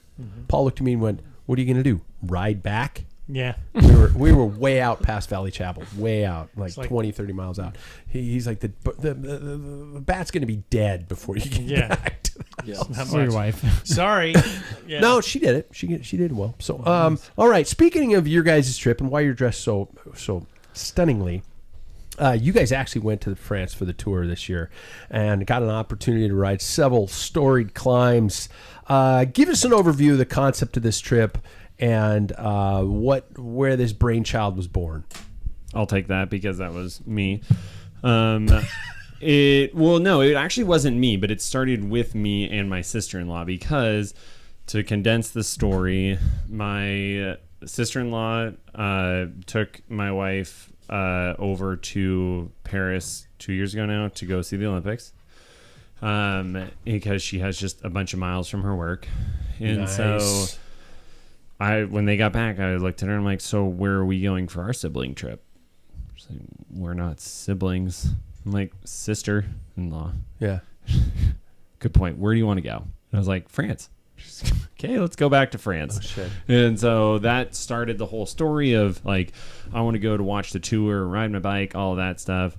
Paul looked at me and went, "What are you going to do? Ride back?" Yeah. We were way out past Valley Chapel, way out, like, like 20, 30 miles out. He's like, the bat's going to be dead before you get Yeah. back to the house. Not Or your much. wife. Sorry. Yeah. No, she did it. She did well. So, all right. Speaking of your guys' trip and why you're dressed so stunningly, you guys actually went to France for the tour this year and got an opportunity to ride several storied climbs. Give us an overview of the concept of this trip and where this brainchild was born. I'll take that because that was me. It actually wasn't me, but it started with me and my sister-in-law because, to condense the story, my sister-in-law took my wife over to Paris 2 years ago now to go see the Olympics because she has just a bunch of miles from her work. And so when they got back, I looked at her and I'm like, so where are we going for our sibling trip? She's like, we're not siblings. I'm like, sister-in-law. Yeah. Good point. Where do you want to go? And I was like, France. She's like, okay, let's go back to France. Oh, shit. And so that started the whole story of, like, I want to go to watch the tour, ride my bike, all of that stuff.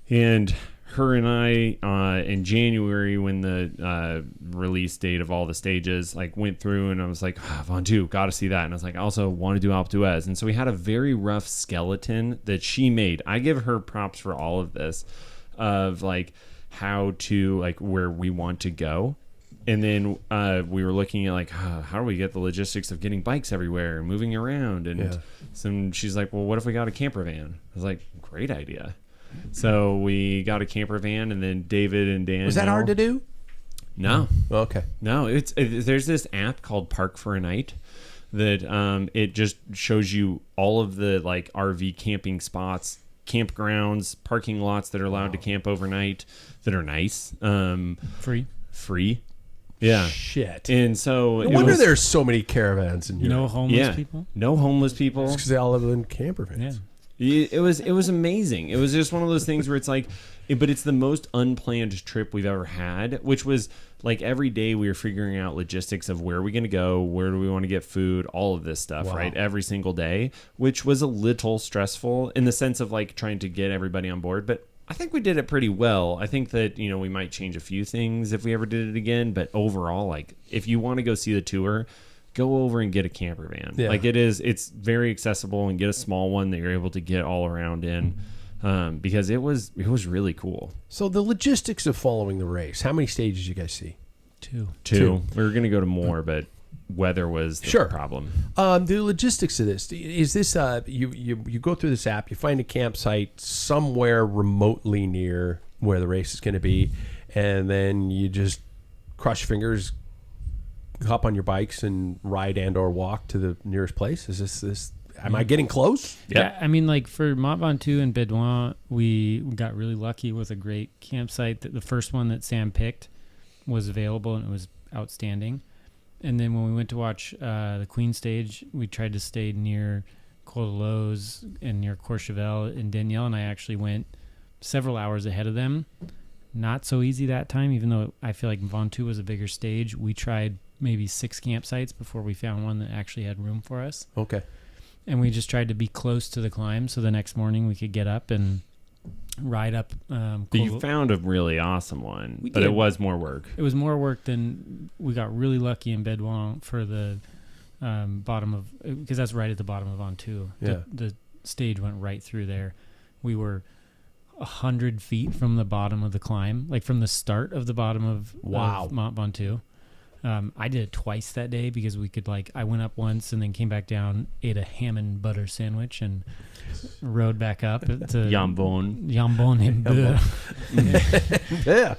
And her and I, in January, when the release date of all the stages, like, went through, and I was like, Ventoux, got to see that. And I was like, I also want to do Alpe d'Huez. And so we had a very rough skeleton that she made. I give her props for all of this, of, like, how to, like, where we want to go. And then we were looking at, like, how do we get the logistics of getting bikes everywhere and moving around? And she's like, well, what if we got a camper van? I was like, great idea. So we got a camper van, and then David and Dan. Was that hard to do? No. Okay. No, there's this app called Park for a Night that it just shows you all of the, like, RV camping spots, campgrounds, parking lots that are allowed to camp overnight that are nice. Free. Yeah. Shit. And so No wonder there's so many caravans in Europe. No homeless people. No homeless people. Because they all live in camper vans. Yeah. It was amazing. It was just one of those things where it's like, but it's the most unplanned trip we've ever had, which was like every day we were figuring out logistics of where are we going to go, where do we want to get food, all of this stuff, right? Every single day, which was a little stressful in the sense of, like, trying to get everybody on board. But I think we did it pretty well. I think that, we might change a few things if we ever did it again. But overall, like, if you want to go see the tour, go over and get a camper van. Yeah. Like, it's very accessible, and get a small one that you're able to get all around in. Because it was really cool. So the logistics of following the race, how many stages you guys see? Two. We were going to go to more, but weather was the problem. The logistics of this, is this you go through this app, you find a campsite somewhere remotely near where the race is going to be, and then you just cross your fingers, hop on your bikes, and ride and or walk to the nearest place? Is this am I getting close? Yeah, I mean, like, for Mont Ventoux and Bédouin, we got really lucky with a great campsite. The first one that Sam picked was available, and it was outstanding. And then when we went to watch the Queen stage, we tried to stay near Col de Loze and near Courchevel. And Danielle and I actually went several hours ahead of them. Not so easy that time, even though I feel like Ventoux was a bigger stage. We tried maybe 6 campsites before we found one that actually had room for us. Okay. And we just tried to be close to the climb so the next morning we could get up and ride up. But you found a really awesome one, but did. it was more work. It was more work than we got really lucky in Bedouin for the bottom of, because that's right at the bottom of Ventoux. Yeah. The stage went right through there. We were 100 feet from the bottom of the climb, like from the start of the bottom of Mont Ventoux. I did it twice that day because we could I went up once and then came back down, ate a ham and butter sandwich and rode back up to Jambon and Bleu. Yeah.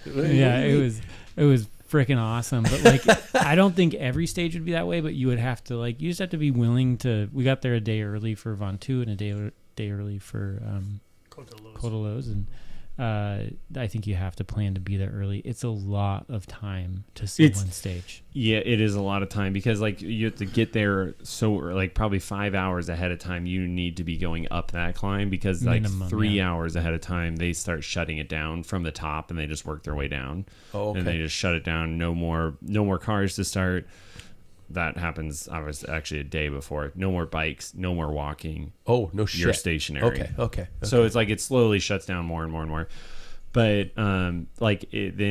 It was freaking awesome. But I don't think every stage would be that way, but you would have to you just have to be willing to. We got there a day early for Ventoux and a day early for Côte de Lose, and I think you have to plan to be there early. It's a lot of time to see one stage. Yeah, it is a lot of time because you have to get there probably 5 hours ahead of time. You need to be going up that climb because Minimum, 3 hours ahead of time they start shutting it down from the top and they just work their way down. Oh, okay. And they just shut it down. No more cars to start. That happens obviously actually a day before. No more bikes, no more walking. Oh, no shit. You're stationary. Okay. So it's it slowly shuts down more and more and more. But then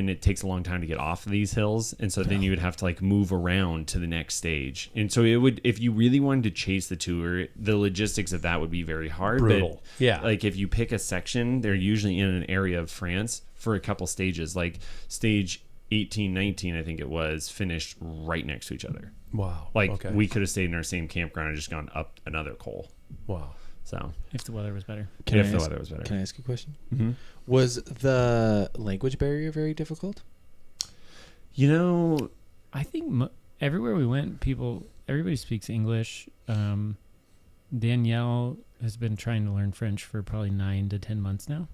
it takes a long time to get off of these hills, and so then you would have to move around to the next stage. And so it would, if you really wanted to chase the tour, the logistics of that would be very hard. Brutal. But yeah. If you pick a section, they're usually in an area of France for a couple stages. Stage 18, 19, I think it was, finished right next to each other. Wow. We could have stayed in our same campground and just gone up another cole. Wow. So if the weather was better. If the weather was better. Can I ask you a question? Mm-hmm. Was the language barrier very difficult? I think everywhere we went, everybody speaks English. Danielle has been trying to learn French for probably 9 to 10 months now.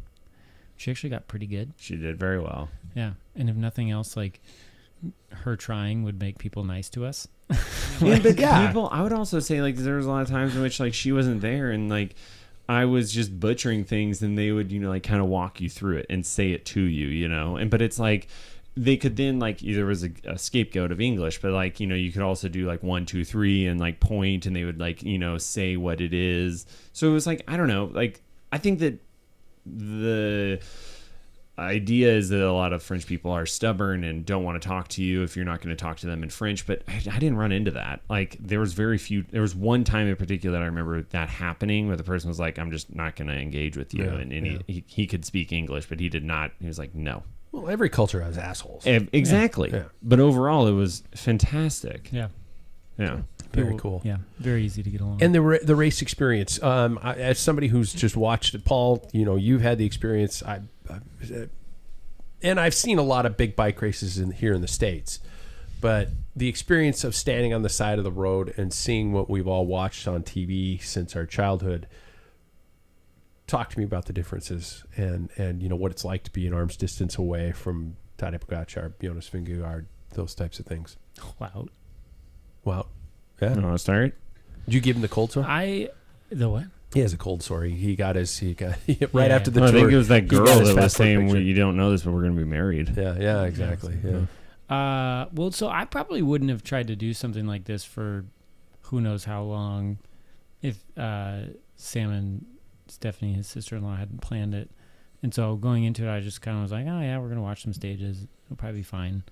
She actually got pretty good. She did very well. Yeah. And if nothing else, her trying would make people nice to us. People, I would also say there was a lot of times in which she wasn't there and I was just butchering things and they would kind of walk you through it and say it to you, but it's they could then there was a scapegoat of English, but you could also do 1, 2, 3 and point and they would say what it is. So it was I don't know, I think that the idea is that a lot of French people are stubborn and don't want to talk to you if you're not going to talk to them in French, but I didn't run into that. There was one time in particular that I remember that happening where the person was I'm just not going to engage with you. He could speak English, but he did not. He was no. Well, every culture has assholes. Exactly. Yeah. But overall it was fantastic. Yeah. Yeah. Very cool. Yeah, very easy to get along. And the race experience. As somebody who's just watched it, Paul, you've had the experience. And I've seen a lot of big bike races here in the States, but the experience of standing on the side of the road and seeing what we've all watched on TV since our childhood. Talk to me about the differences and what it's like to be an arm's distance away from Tadej Pogačar, Jonas Vingegaard, those types of things. Wow. Yeah. You want to start? Did you give him the cold sore? The what? He has a cold sore. He got after the tour. I think it was that girl that was saying, picture. you don't know this, but we're going to be married. Yeah, exactly. Yeah. Well, so I probably wouldn't have tried to do something like this for who knows how long if Sam and Stephanie, his sister-in-law, hadn't planned it. And so going into it, I just kind of was oh yeah, we're going to watch some stages. It'll probably be fine.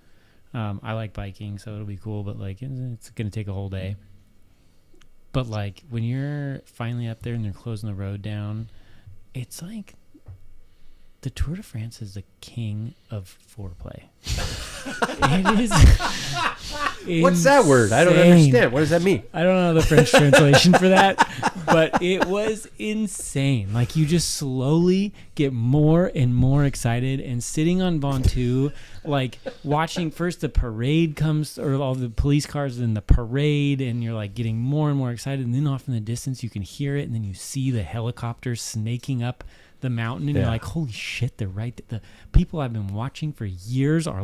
I like biking, so it'll be cool, but it's going to take a whole day. But when you're finally up there and they're closing the road down, it's the Tour de France is the king of foreplay. It is. What's that word? I don't understand. What does that mean? I don't know the French translation for that, but it was insane. You just slowly get more and more excited, and sitting on Ventoux, watching first the parade comes, or all the police cars in the parade, and you're getting more and more excited, and then off in the distance you can hear it, and then you see the helicopters snaking up the mountain, and you're holy shit, they're right. The people I've been watching for years are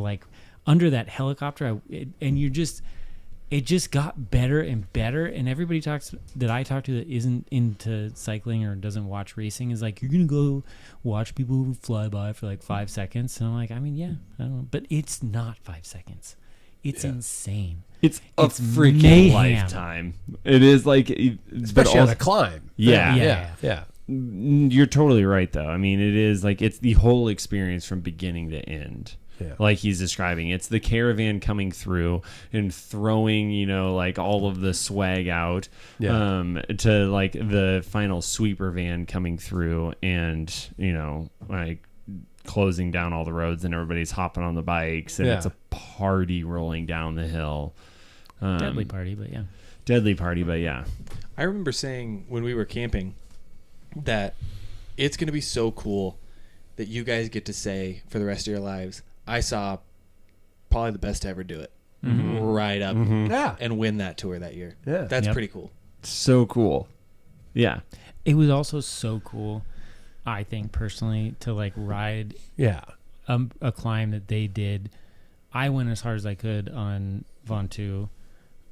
under that helicopter, and it just got better and better. And everybody that I talk to that isn't into cycling or doesn't watch racing is you're gonna go watch people who fly by for 5 seconds, and I'm yeah, I don't know, but it's not 5 seconds. It's insane. It's a freaking mayhem. lifetime. It is especially on a climb. Yeah. You're totally right, though. I mean, it is like it's the whole experience from beginning to end. Yeah. Like he's describing. It's the caravan coming through and throwing, like all of the swag out to like the final sweeper van coming through and, like closing down all the roads and everybody's hopping on the bikes and it's a party rolling down the hill. Deadly party, but yeah. Deadly party, but yeah. I remember saying when we were camping that it's going to be so cool that you guys get to say for the rest of your lives, I saw probably the best to ever do it. Ride up and win that tour that year. Yeah. That's pretty cool. So cool. Yeah. It was also so cool, I think, personally, to like ride a climb that they did. I went as hard as I could on Ventoux.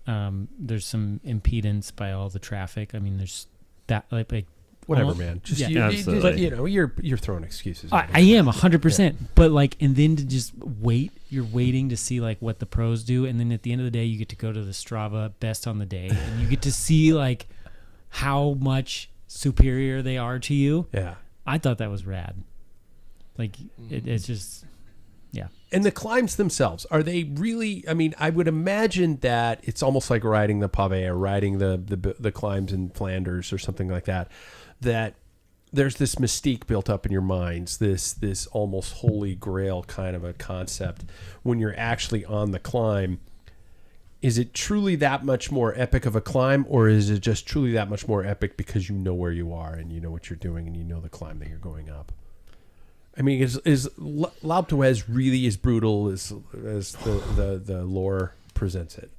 There's some impedance by all the traffic. I mean, there's that like whatever, man. Just absolutely. but you're throwing excuses. I am 100%. But like, and then to just wait, you're waiting to see like what the pros do, and then at the end of the day, you get to go to the Strava best on the day, and you get to see like how much superior they are to you. Yeah, I thought that was rad. Like it's just. Yeah. And the climbs themselves, are they really, I mean, I would imagine that it's almost like riding the Pavé or riding the climbs in Flanders or something like that, that there's this mystique built up in your minds, this almost holy grail kind of a concept when you're actually on the climb. Is it truly that much more epic of a climb, or is it just truly that much more epic because you know where you are and you know what you're doing and you know the climb that you're going up? I mean, is L'Alpe d'Huez really as brutal as the lore presents it?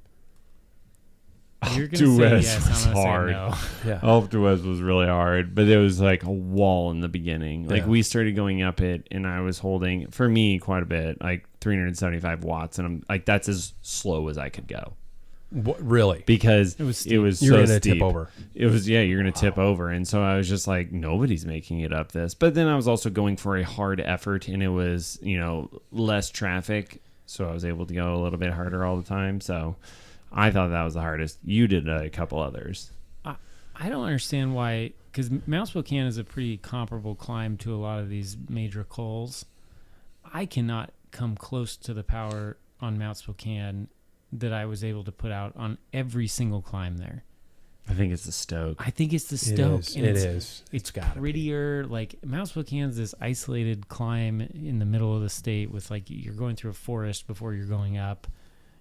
You're gonna say yes, I'm gonna hard. say no. Yeah. L'Alpe d'Huez was really hard, but it was like a wall in the beginning. Like we started going up it, and I was holding, for me, quite a bit, like 375 watts, and I'm like, that's as slow as I could go. What, really? Because it was You're so gonna steep. tip over. It was you're gonna tip over, and so I was just like, nobody's making it up this. But then I was also going for a hard effort, and it was less traffic, so I was able to go a little bit harder all the time. So I thought that was the hardest. You did a couple others. I don't understand why, because Mount Spokane is a pretty comparable climb to a lot of these major cols. I cannot come close to the power on Mount Spokane that I was able to put out on every single climb there. I think it's the Stoke. I think it's the Stoke. It is. It's gotta prettier. Like Mount Spokane's this isolated climb in the middle of the state with like you're going through a forest before you're going up,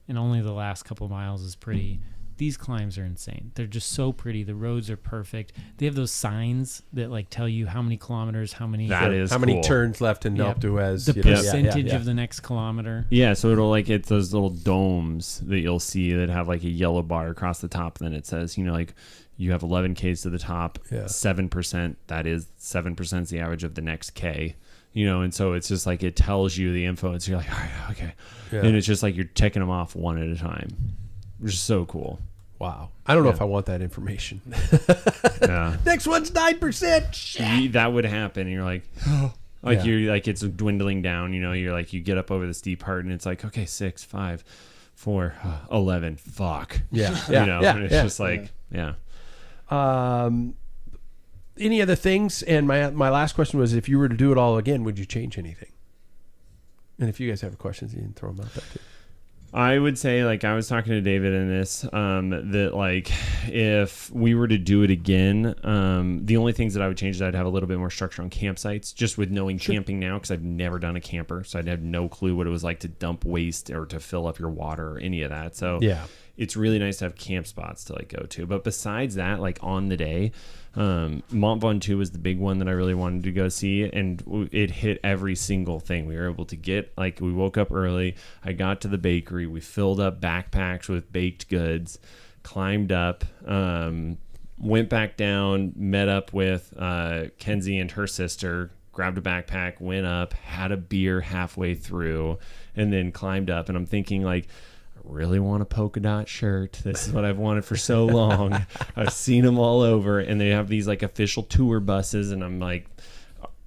and only the last couple miles is pretty. These climbs are insane. They're just so pretty. The roads are perfect. They have those signs that like tell you how many kilometers, how many many turns left in L'Alpe d'Huez. the percentage of the next kilometer. Yeah, so it'll like it's those little domes that you'll see that have like a yellow bar across the top. Then it says, like you have 11 Ks to the top, 7%. That is 7% is the average of the next K. And so it's just like it tells you the info. And so you're like, all right, okay, and it's just like you're checking them off one at a time, which is so cool. Wow. I don't know if I want that information. Yeah. Next one's 9%. Shit. That would happen. And you're like, you're like, it's dwindling down. You're like, you get up over the steep part and it's like, okay, 6, 5, 4, 11. Fuck. Yeah. And it's just like, Any other things? And my last question was, if you were to do it all again, would you change anything? And if you guys have questions, you can throw them out there too. I would say, like, I was talking to David in this, that, like, if we were to do it again, the only things that I would change is I'd have a little bit more structure on campsites, just with knowing camping now, because I've never done a camper, so I'd have no clue what it was like to dump waste or to fill up your water or any of that. So it's really nice to have camp spots to, like, go to. But besides that, like, on the day, Mont Ventoux was the big one that I really wanted to go see, and it hit every single thing. We were able to get, like, we woke up early, I got to the bakery, we filled up backpacks with baked goods, climbed up, went back down, met up with Kenzie and her sister, grabbed a backpack, went up, had a beer halfway through, and then climbed up. And I'm thinking, like, really want a polka dot shirt. This is what I've wanted for so long. I've seen them all over, and they have these like official tour buses, and I'm like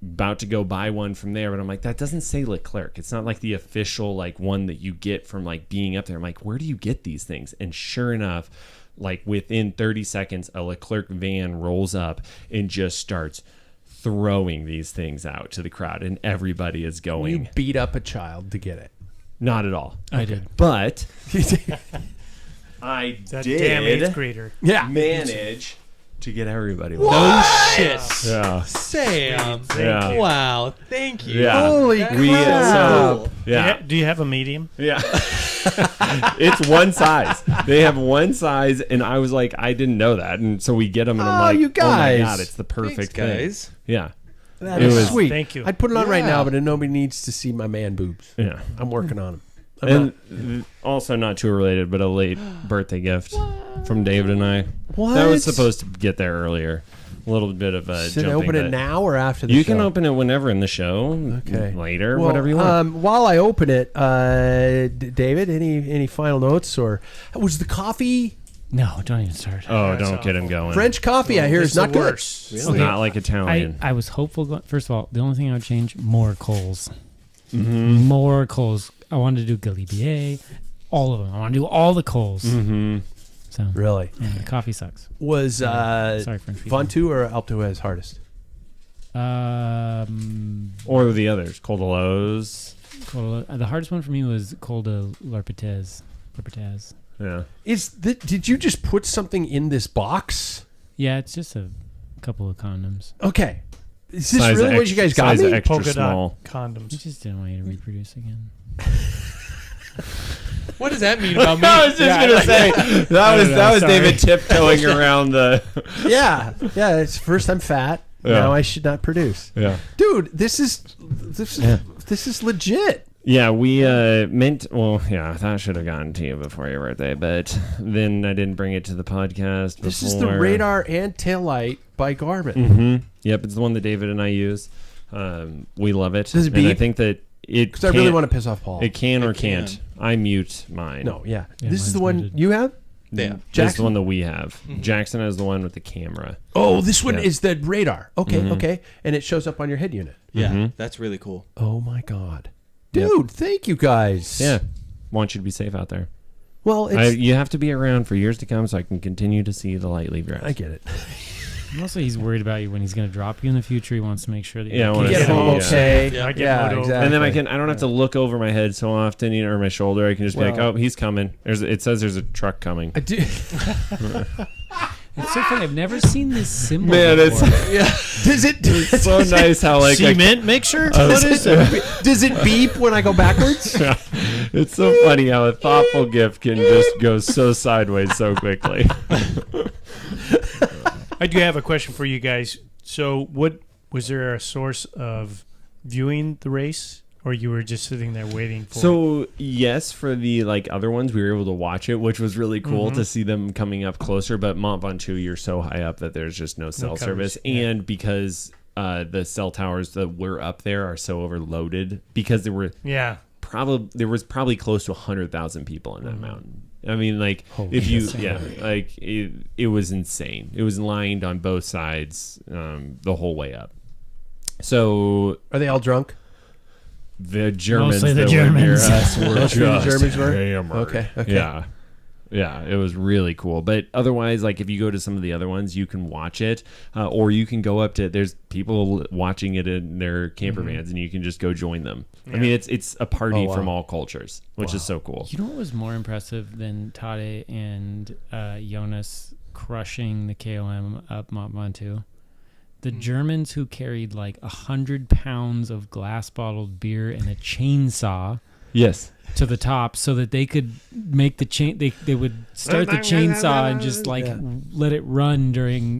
about to go buy one from there, but I'm like, that doesn't say Leclerc. It's not like the official like one that you get from like being up there. I'm like, where do you get these things? And sure enough, like within 30 seconds, a Leclerc van rolls up and just starts throwing these things out to the crowd, and everybody is going. You beat up a child to get it. Not at all. I did. But I That did damn 8th grader. Yeah. manage to get everybody. No shit. Yeah. Sam. Yeah. Wow. Thank you. Yeah. Holy We crap. yeah. Do you have a medium? Yeah. It's one size. They have one size, and I was like, I didn't know that, and so we get them, and I'm like, you oh my guys. god, it's the perfect Thanks, thing. guys. Yeah. That It is was- sweet. Thank you. I'd put it on right Yeah. now, but nobody needs to see my man boobs. Yeah. I'm working on them. I'm And also not too related, but a late birthday gift from David and I. What? That was supposed to get there earlier. A little bit of a Should I jumping. open it but now or after the You show? can open it whenever in the show. Okay. Later, Well, whatever you want. While I open it, David, any final notes, or was the coffee No, don't even start. Oh, don't get him going. French coffee? I hear It's is not the good. worst. It's Okay. not like Italian. I was hopeful. First of all, the only thing I would change, more Coles. More Coles. I wanted to do Galibier, all of them. I want to do all the Coles. So, Really? yeah, the coffee sucks. Was Sorry, French people. Ventoux or Alpe d'Huez hardest? Or the others, Coldelos. The hardest one for me was Col de l'Arpetaz. Yeah. Did you just put something in this box? Yeah, it's just a couple of condoms. Okay. Is this Size really what you guys got me? extra Polka small. dot I condoms. just didn't want you to reproduce again. What does that mean about me? I was just gonna say that was sorry. David tiptoeing around the. Yeah. It's first I'm fat. Yeah. Now I should not produce. Yeah. Dude, this is legit. Yeah, we meant. Well, yeah, that should have gotten to you before your birthday, but then I didn't bring it to the podcast. This is the radar and taillight by Garmin. Mm-hmm. Yep, it's the one that David and I use. We love it. Does it And I beep? think that it. Because I really want to piss off Paul. It can or It can. can't. I mute mine. No, yeah. Yeah, This is the mine's one muted. you have? Yeah. That's the Jackson? one that we have. Jackson has the one with the camera. Oh, this one Yeah. is the radar. Okay, okay. And it shows up on your head unit. Yeah. That's really cool. Oh, my God. Yep. Dude, thank you guys. Yeah, want you to be safe out there. Well, it's, You have to be around for years to come, so I can continue to see the light leave your I eyes. get it. And also, he's worried about you when he's going to drop you in the future. He wants to make sure that Yeah, I you wanna Get see, home yeah. okay. Yeah, I get Yeah, mowed over. exactly. And then I don't have to look over my head so often, or my shoulder. I can just be like, Well- oh, he's coming. It says there's a truck coming. I do. It's so funny. I've never seen this symbol Man, before. Does it? so nice how like Cement mixture? What is it? Does it beep when I go backwards? it's so funny how a thoughtful gift can just go so sideways so quickly. I do have a question for you guys. So, what was there a source of viewing the race, or you were just sitting there waiting for? So yes, for the other ones, we were able to watch it, which was really cool to see them coming up closer. But Mont Ventoux, you're so high up that there's just no cell service, and because the cell towers that were up there are so overloaded, because there was probably close to 100,000 people in that mountain. I mean, it was insane. It was lined on both sides the whole way up. So Are they all drunk? the Germans Mostly the that were near Germans. us were Mostly the just Germans were? hammered. Okay. Yeah, it was really cool. But otherwise, if you go to some of the other ones, you can watch it, or you can go up to. There's people watching it in their camper vans, and you can just go join them. I mean, it's a party Oh, wow. from all cultures, which is so cool. You know what was more impressive than Tade and Jonas crushing the KOM up Mont Ventoux? The Germans who carried 100 pounds of glass bottled beer and a chainsaw Yes. to the top so that they could make the chain. They would start the chainsaw and just let it run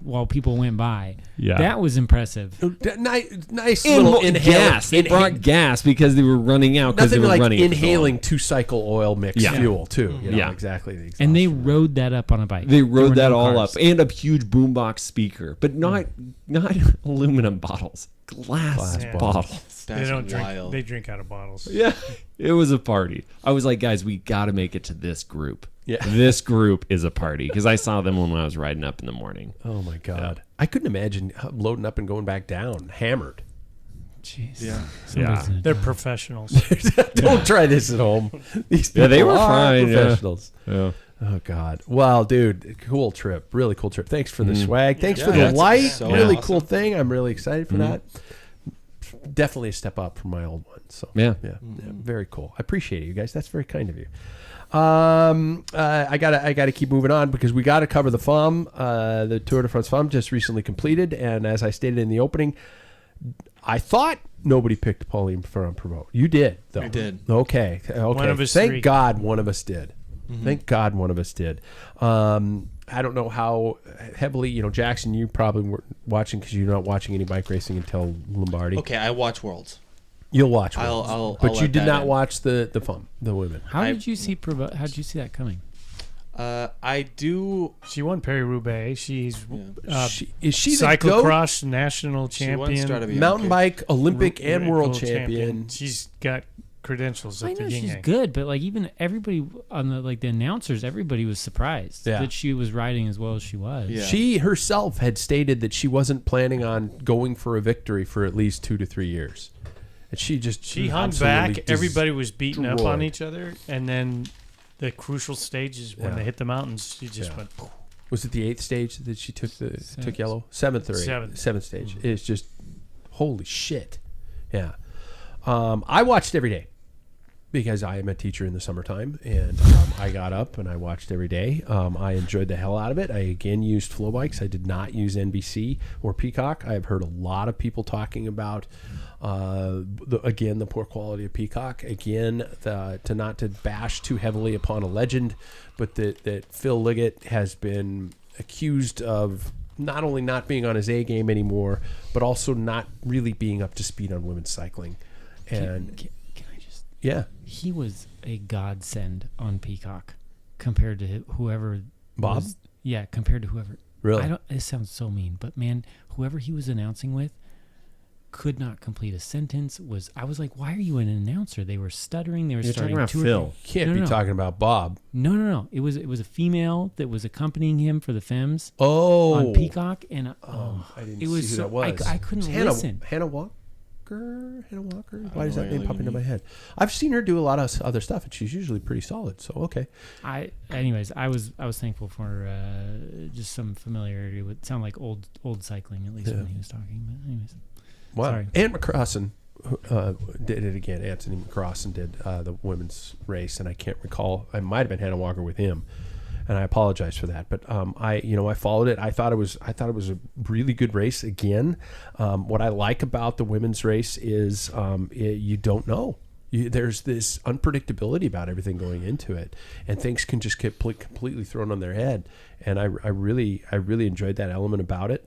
while people went by. Yeah. That was impressive. Nice And little gas. inhaling. They brought gas because they were running out because they Nothing were like running. for so long. inhaling 2-cycle oil mixed Yeah. fuel too. You know, Yeah. exactly. The And they exhaustion. rode that up on a bike. They There rode were that no all cars. up, and a huge boombox speaker, but not aluminum bottles, glass Yeah. bottles. They That's don't drink. wild. They drink out of bottles. Yeah, it was a party. I was like, guys, we got to make it to this group. Yeah. This group is a party because I saw them when I was riding up in the morning. Oh my God! I couldn't imagine loading up and going back down hammered. Jeez. Yeah. Somebody's gonna They're die. professionals. Don't try this at home. These Yeah, they people were are fine, yeah. Professionals. Yeah. Oh God! Well, dude, cool trip, really cool trip. Thanks for the swag. Thanks for the light. so really awesome. cool thing. I'm really excited for that. Definitely a step up from my old one. So Yeah. very cool. I appreciate it, you guys. That's very kind of you. I gotta keep moving on because we gotta cover the FUM. The Tour de France FUM just recently completed, and as I stated in the opening, I thought nobody picked Pauline Ferrand-Prévot. You did, though. I did. Okay. One of us Thank three. God one of us did. Thank God one of us did. I don't know how heavily, Jackson, you probably weren't watching because you're not watching any bike racing until Lombardi. Okay, I watch Worlds. You'll watch one. I'll But you let did that not in. watch the FUM, the women. How did you see that coming? I do. She won Paris-Roubaix. She's Is she the GOAT? cyclocross national She once champion, started to be Mountain bike, Olympic, and world World champion. She's got credentials I at the know she's yin-yang. good, but like even everybody on the announcers, everybody was surprised Yeah. that she was riding as well as she was. Yeah. She herself had stated that she wasn't planning on going for a victory for at least 2 to 3 years. And she hung absolutely back. Everybody was beating up on destroyed. each other, and then the crucial stages when Yeah. they hit the mountains, she just Yeah. went. Poof. Was it the 8th stage that she took Seventh. yellow? 7th or 8th? Seventh. 7th stage. It's just holy shit. Yeah. I watched every day because I am a teacher in the summertime, and I got up and I watched every day. I enjoyed the hell out of it. I again used flow bikes. I did not use NBC or Peacock. I have heard a lot of people talking about the poor quality of Peacock. Again, not to bash too heavily upon a legend, but that Phil Liggett has been accused of not only not being on his A game anymore, but also not really being up to speed on women's cycling. And Can I just? yeah, He was a godsend on Peacock compared to whoever. Bob? was- yeah, compared to whoever. Really? It sounds so mean, but man, whoever he was announcing with could not complete a sentence. I was like, why are you an announcer? They were stuttering. They were You're starting talking about two or Phil. can't No, be talking about Bob. No. It was a female that was accompanying him for the Femmes Oh, on Peacock, and I didn't it was see who so that was. I couldn't It's listen. Hannah Walker. Why does know that name what pop you into my mean. head? I've seen her do a lot of other stuff, and she's usually pretty solid. So okay. Anyways, I was thankful for just some familiarity with sound like old cycling, at least Yeah. when he was talking. But anyways, Wow. Sorry. Ant McCrossan did it again. Anthony McCrossan did the women's race, and I can't recall. I might have been Hannah Walker with him, and I apologize for that. But I followed it. I thought it was a really good race again. What I like about the women's race is you don't know. There's this unpredictability about everything going into it, and things can just get completely thrown on their head. And I really enjoyed that element about it.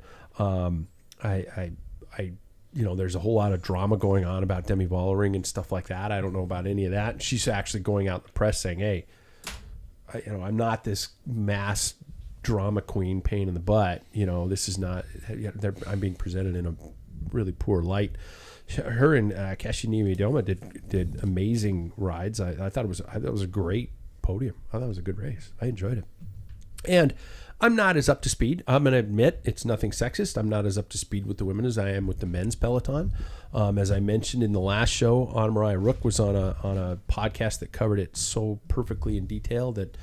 There's a whole lot of drama going on about Demi Vollering and stuff like that. I don't know about any of that. And she's actually going out in the press saying, "Hey, I'm not this mass drama queen, pain in the butt. This is not. I'm being presented in a really poor light." Her and Kashini Midoma did amazing rides. I thought it was a great podium. I thought it was a good race. I enjoyed it. And I'm not as up to speed. I'm going to admit it's nothing sexist. I'm not as up to speed with the women as I am with the men's peloton. As I mentioned in the last show, Anna Mariah Rook was on a podcast that covered it so perfectly in detail that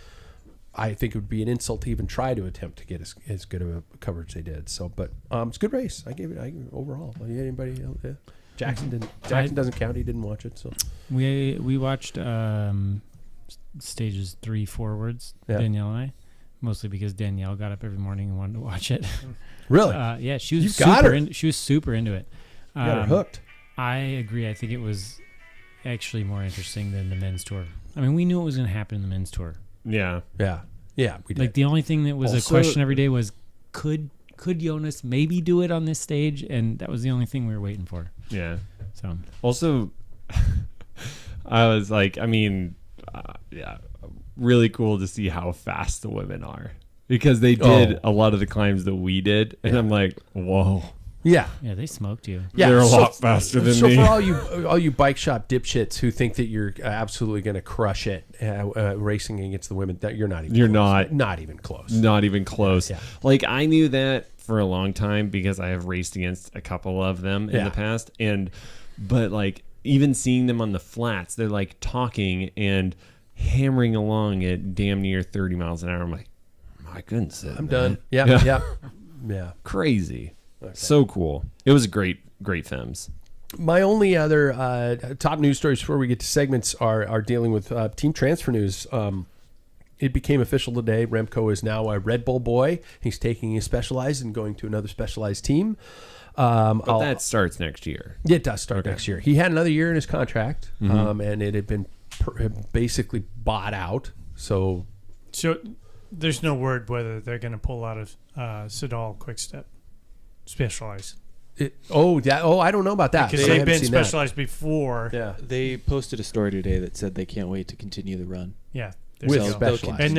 I think it would be an insult to even try to attempt to get as good of a coverage they did. So, but it's a good race. I gave it overall. Anybody else? Yeah. Jackson didn't. Jackson doesn't count. He didn't watch it. So we watched stages 3 forwards. Yeah. Danielle and I, mostly because Danielle got up every morning and wanted to watch it. really, Yeah, she was You've got super. her. She was super into it. you got her hooked. I agree. I think it was actually more interesting than the men's tour. I mean, we knew what was going to happen in the men's tour. Yeah. Yeah, we did. Like the only thing that was a Also- question every day was, could Jonas maybe do it on this stage? And that was the only thing we were waiting for. Yeah. So Also, I was like, really cool to see how fast the women are because they did a lot of the climbs that we did, and I'm like, whoa, yeah. yeah, they smoked you. Yeah, they're a so- lot faster than So me. for all you bike shop dipshits who think that you're absolutely going to crush it racing against the women, that you're not even. You're close. not. Not even close. Not even close. Yeah. Like I knew that for a long time because I have raced against a couple of them in Yeah. the past, but like even seeing them on the flats, they're like talking and hammering along at damn near 30 miles an hour. I'm like, I couldn't sit. I'm man. done. Yeah. Crazy. Okay. So cool. It was great films. My only other top news stories before we get to segments are dealing with team transfer news. It became official today. Remco is now a Red Bull boy. He's taking his Specialized and going to another Specialized team. But that starts next year. It does start next year. He had another year in his contract, and it had been basically bought out. So there's no word whether they're going to pull out of Sedal Quickstep Specialized. I don't know about that. Because I they've haven't been seen that. Specialized before. Yeah. They posted a story today that said they can't wait to continue the run. Yeah. With So- Specialized. And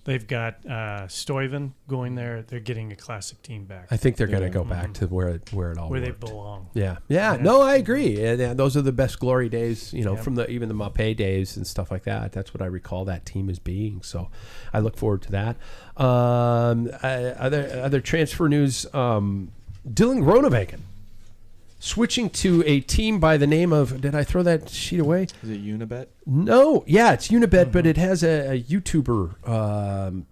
they've got Stuyven going there. They're getting a classic team back I think they're going to go back to where it all where they worked. belong. Yeah. No, I agree. And those are the best glory days, from even the Mapei days and stuff like that. That's what I recall that team as being. So I look forward to that. Other transfer news, Dylan Groenewegen switching to a team by the name of, did I throw that sheet away? Is it Unibet? No. Yeah, it's Unibet, but it has a YouTuber.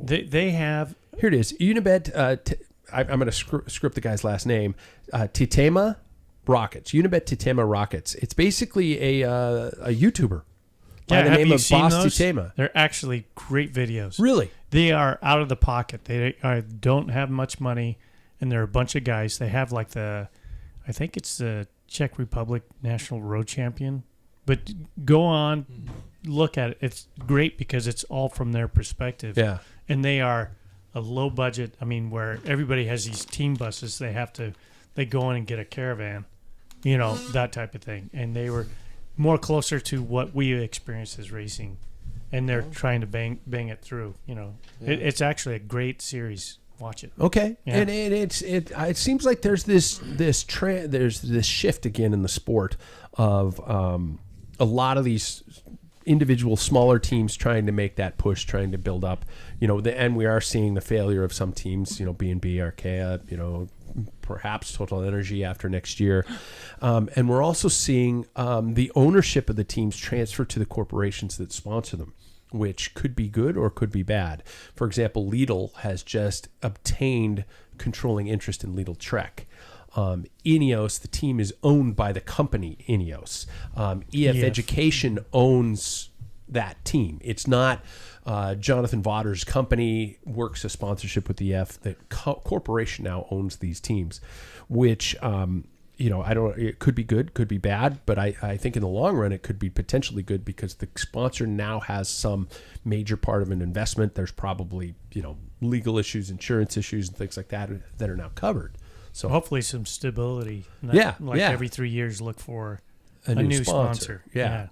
They have Here it is. Unibet. I'm going to script the guy's last name. Titema Rockets. Unibet Titema Rockets. It's basically a YouTuber by the have name you of seen Boss those? Titema. They're actually great videos. Really? They are out of the pocket. They don't have much money, and they're a bunch of guys. They have I think it's the Czech Republic National Road Champion. But go on, look at it. It's great because it's all from their perspective. Yeah. And they are a low budget. I mean, where everybody has these team buses, they go in and get a caravan, that type of thing. And they were more closer to what we experience as racing, and they're trying to bang it through. It's actually a great series. Watch it. Okay. Yeah. And it seems like there's this shift again in the sport of a lot of these individual smaller teams trying to make that push, trying to build up, and we are seeing the failure of some teams, B&B, Arkea, perhaps Total Energy after next year. And we're also seeing the ownership of the teams transfer to the corporations that sponsor them, which could be good or could be bad. For example, Lidl has just obtained controlling interest in Lidl Trek. Ineos, the team is owned by the company Ineos. EF Education owns that team. It's not Jonathan Vaughter's company works a sponsorship with EF. The corporation now owns these teams, which I don't. It could be good, could be bad, but I think in the long run it could be potentially good because the sponsor now has some major part of an investment. There's probably legal issues, insurance issues, and things like that are now covered. So hopefully some stability. Every 3 years, look for a new sponsor. Yeah.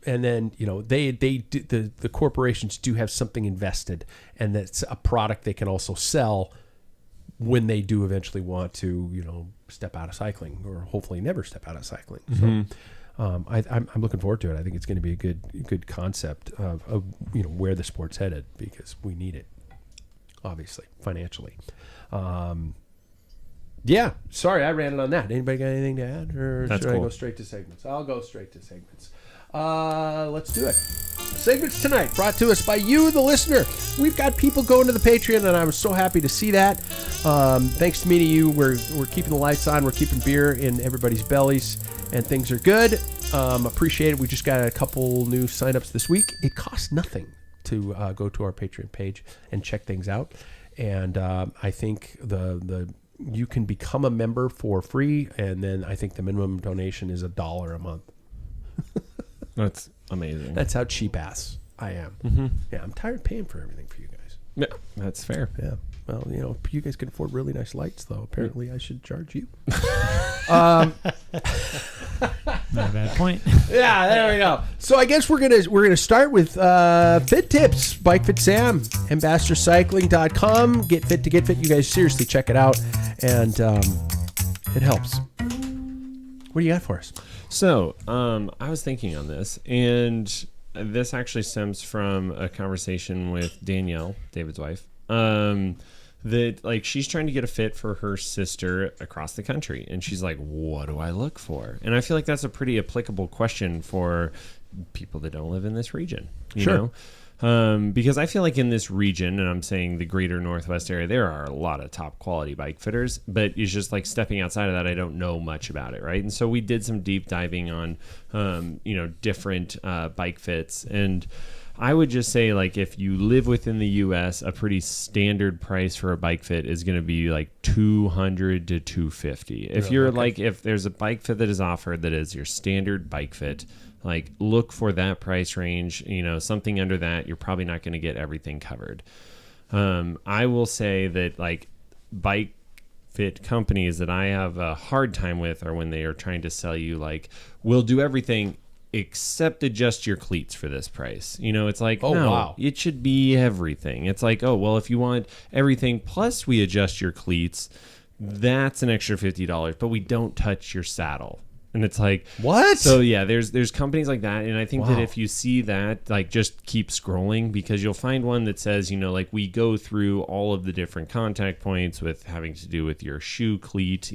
And then the corporations do have something invested, and that's a product they can also sell when they do eventually want to step out of cycling, or hopefully never step out of cycling. So I'm looking forward to it. I think it's going to be a good concept of where the sport's headed, because we need it, obviously, financially. Yeah, sorry, I ran it on that. Anybody got anything to add, or That's should I cool. go straight to segments? I'll go straight to segments. Let's do it. Segments tonight brought to us by you, the listener. We've got people going to the Patreon, and I was so happy to see that. Thanks to me to you, we're keeping the lights on. We're keeping beer in everybody's bellies, and things are good. Appreciate it. We just got a couple new signups this week. It costs nothing to go to our Patreon page and check things out. And I think you can become a member for free, and then I think the minimum donation is $1 a month. That's amazing. That's how cheap ass I am. Mm-hmm. Yeah, I'm tired of paying for everything for you guys. Yeah, that's fair. Yeah. Well, if you guys can afford really nice lights, though, apparently I should charge you. Not a bad point. Yeah, there we go. So I guess we're gonna start with fit tips. Bike Fit Sam, ambassadorcycling.com. Get fit to get fit. You guys seriously check it out, and it helps. What do you got for us? So, I was thinking on this, and this actually stems from a conversation with Danielle, David's wife. that like she's trying to get a fit for her sister across the country, and she's like, what do I look for? And I feel like that's a pretty applicable question for people that don't live in this region, you know? Because I feel like in this region, and I'm saying the greater Northwest area, there are a lot of top quality bike fitters, but it's just like stepping outside of that, I don't know much about it, right? And so we did some deep diving on, different bike fits. And I would just say, like, if you live within the U.S., a pretty standard price for a bike fit is going to be like $200 to $250. If you're like, if there's a bike fit that is offered that is your standard bike fit, like, look for that price range. Something under that, you're probably not going to get everything covered. I will say that, like, bike fit companies that I have a hard time with are when they are trying to sell you, like, we'll do everything except adjust your cleats for this price. It's like, no, it should be everything. It's like, oh, well, if you want everything plus we adjust your cleats, that's an extra $50, but we don't touch your saddle. And it's like, what? So yeah, there's companies like that, and I think that if you see that, like, just keep scrolling, because you'll find one that says, like, we go through all of the different contact points with having to do with your shoe cleat,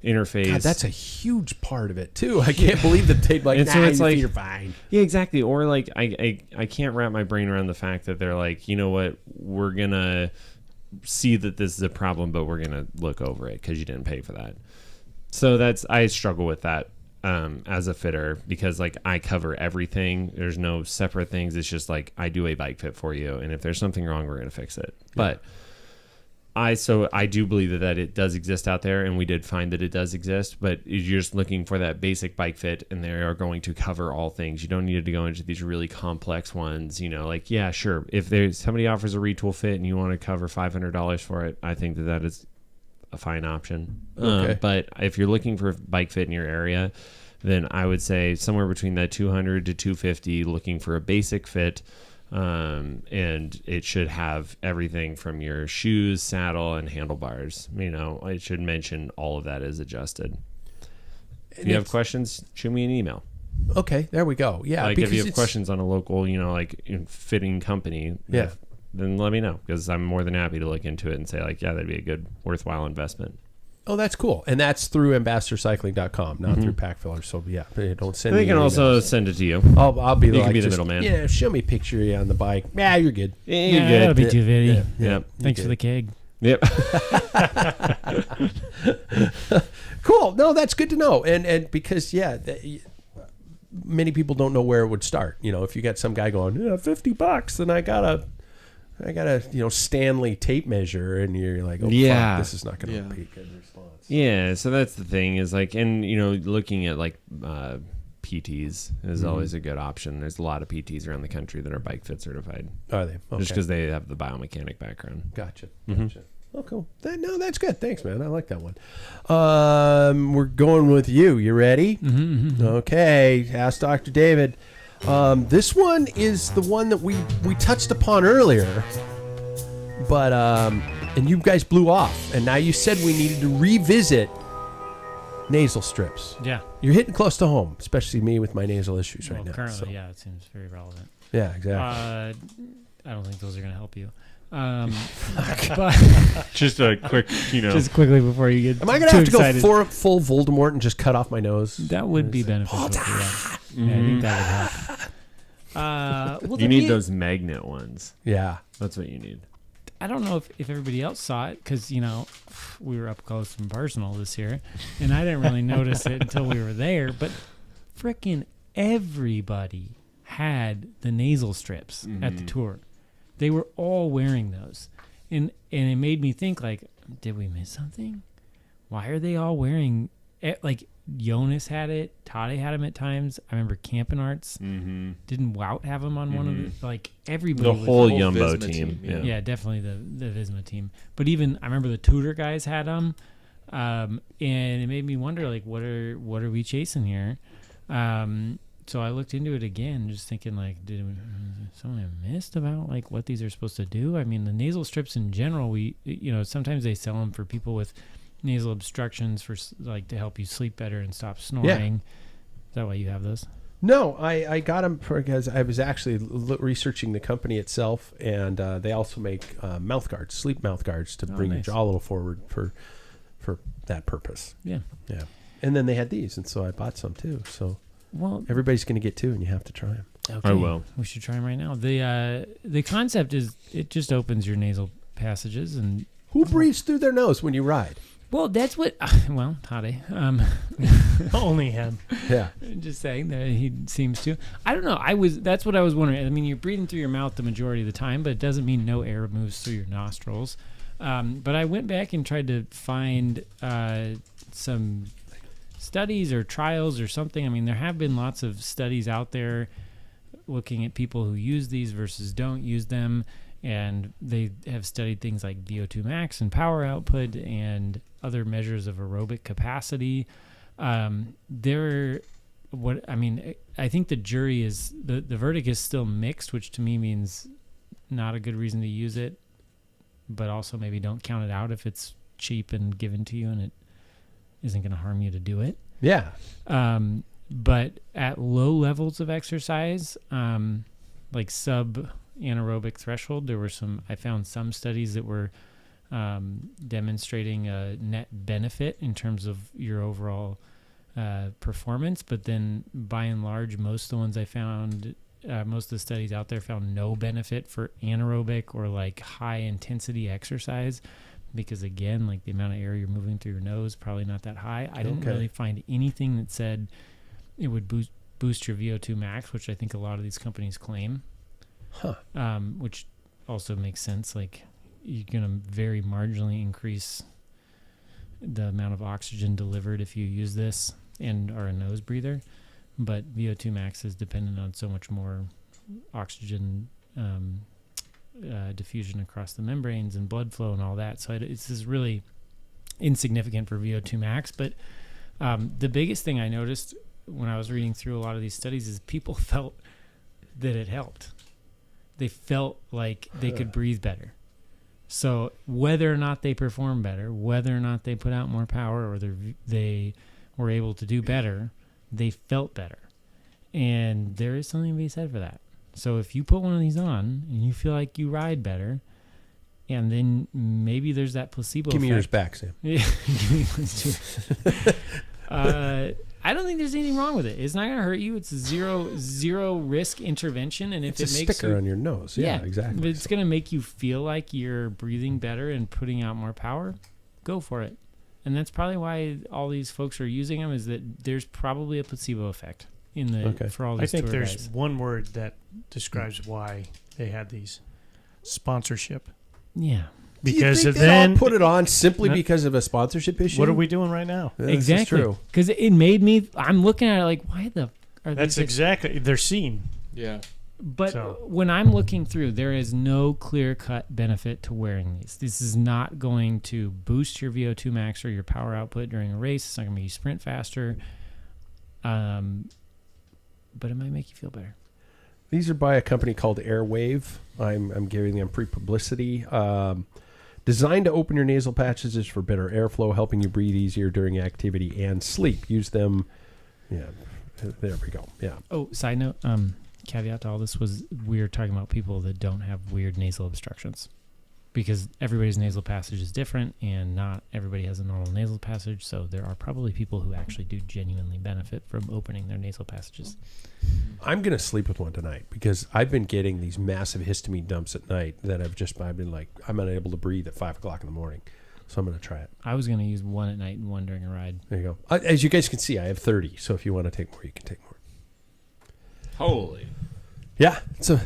interface. God, that's a huge part of it too. I can't believe that they'd like, so it's your like, feet are fine. Yeah, exactly. Or like, I can't wrap my brain around the fact that they're like, you know what, we're gonna see that this is a problem, but we're gonna look over it because you didn't pay for that. So I struggle with that as a fitter, because like I cover everything. There's no separate things. It's just like, I do a bike fit for you, and if there's something wrong, we're gonna fix it. Yeah. But I do believe that it does exist out there, and we did find that it does exist, but you're just looking for that basic bike fit, and they are going to cover all things. You don't need to go into these really complex ones, like, yeah, sure. If there's somebody offers a retool fit and you want to cover $500 for it, I think that is a fine option. Okay. But if you're looking for a bike fit in your area, then I would say somewhere between that $200 to $250, looking for a basic fit. And it should have everything from your shoes, saddle, and handlebars. It should mention all of that is adjusted. If you have questions, shoot me an email. Okay, there we go. Yeah, like if you have questions on a local, fitting company, yeah, then let me know, because I'm more than happy to look into it and say, like, yeah, that'd be a good, worthwhile investment. Oh, that's cool. And that's through ambassadorcycling.com, not through Packfiller. So, yeah, don't send me. They can also send it to you. I'll be you like, can be the middleman. Yeah, show me a picture of you on the bike. Yeah, you're good. Yeah, you're good. That'll be too vitty. Yep. Thanks for the keg. Yep. Cool. No, that's good to know. And because, many people don't know where it would start. If you got some guy going, $50, then I got a Stanley tape measure, and you're like, oh, fuck, this is not going to be a good response. Yeah, so that's the thing, is like, and looking at like PTs is always a good option. There's a lot of PTs around the country that are bike fit certified. Are they? Okay. Just because they have the biomechanic background. Gotcha. Oh, cool. That's good. Thanks, man. I like that one. We're going with you. You ready? Okay. Ask Dr. David. This one is the one that we touched upon earlier, but and you guys blew off, and now you said we needed to revisit nasal strips. Yeah, you're hitting close to home, especially me with my nasal issues right now. Currently, it seems very relevant. Yeah, exactly. I don't think those are going to help you. But just a quick, just quickly before you get am I going to have to go full Voldemort and just cut off my nose? That would be beneficial. I think that would help. You need those magnet ones. Yeah, that's what you need. I don't know if everybody else saw it, because we were up close and personal this year, and I didn't really notice it until we were there. But frickin' everybody had the nasal strips at the tour. They were all wearing those, and it made me think, like, did we miss something? Why are they all wearing it? Like, Jonas had it, Tade had them at times. I remember Camping Arts. Didn't Wout have them on one of the, like, everybody? The whole Jumbo team. Yeah, definitely the Visma team. But even I remember the Tudor guys had them, and it made me wonder, like, what are we chasing here? So I looked into it again, just thinking, like, did something I missed about, like, what these are supposed to do? I mean, the nasal strips in general, sometimes they sell them for people with nasal obstructions, for like to help you sleep better and stop snoring. Is that why you have those? No, I got them because I was actually researching the company itself, and they also make mouth guards, sleep mouth guards, to bring your jaw a little forward for that purpose. Yeah. Yeah. And then they had these, and so I bought some too. So everybody's going to get two, and you have to try them. Okay. I will. We should try them right now. The concept is it just opens your nasal passages. And who breathes through their nose when you ride? Well, that's what. Well, Tade. Only him. Yeah. Just saying that he seems to. I don't know. That's what I was wondering. I mean, you're breathing through your mouth the majority of the time, but it doesn't mean no air moves through your nostrils. But I went back and tried to find some studies or trials or something. I mean, there have been lots of studies out there looking at people who use these versus don't use them. And they have studied things like VO2 max and power output and other measures of aerobic capacity. I think the jury is the verdict is still mixed, which to me means not a good reason to use it, but also maybe don't count it out if it's cheap and given to you and it isn't going to harm you to do it. Yeah. But at low levels of exercise, like sub anaerobic threshold, I found some studies that were demonstrating a net benefit in terms of your overall performance, but then by and large, most of the ones I found, most of the studies out there found no benefit for anaerobic or like high intensity exercise, because again, like the amount of air you're moving through your nose, probably not that high. I didn't really find anything that said it would boost your VO2 max, which I think a lot of these companies claim. Which also makes sense. Like you're going to very marginally increase the amount of oxygen delivered if you use this and are a nose breather. But VO2 max is dependent on so much more oxygen diffusion across the membranes and blood flow and all that. So it's just really insignificant for VO2 max. But the biggest thing I noticed when I was reading through a lot of these studies is people felt that it helped. They felt like they could breathe better. So whether or not they perform better, whether or not they put out more power or they were able to do better, they felt better. And there is something to be said for that. So if you put one of these on and you feel like you ride better, and then maybe there's that placebo Give me effect. yours back, Sam. Yeah. I don't think there's anything wrong with it. It's not going to hurt you. It's a zero risk intervention, and if It's it a makes sticker on your nose. Yeah, exactly. But it's going to make you feel like you're breathing better and putting out more power. Go for it. And that's probably why all these folks are using them, is that there's probably a placebo effect for all these I think tour there's guys. one word that describes why they had these: sponsorship. Yeah. Because Do you think they all put it on simply because of a sponsorship issue? What are we doing right now? Yeah, exactly. Because it made me. I'm looking at it like, why the? That's exactly. They're seen. Yeah. But when I'm looking through, there is no clear-cut benefit to wearing these. This is not going to boost your VO2 max or your power output during a race. It's not going to make you sprint faster. But it might make you feel better. These are by a company called Airwave. I'm giving them free publicity. Designed to open your nasal passages for better airflow, helping you breathe easier during activity and sleep. Use them. Yeah, there we go. Yeah. Oh, side note, caveat to all this was we're talking about people that don't have weird nasal obstructions, because everybody's nasal passage is different and not everybody has a normal nasal passage. So there are probably people who actually do genuinely benefit from opening their nasal passages. I'm going to sleep with one tonight because I've been getting these massive histamine dumps at night that I've been like, I'm unable to breathe at 5 o'clock in the morning. So I'm going to try it. I was going to use one at night and one during a ride. There you go. As you guys can see, I have 30. So if you want to take more, you can take more. Holy. Yeah. It's a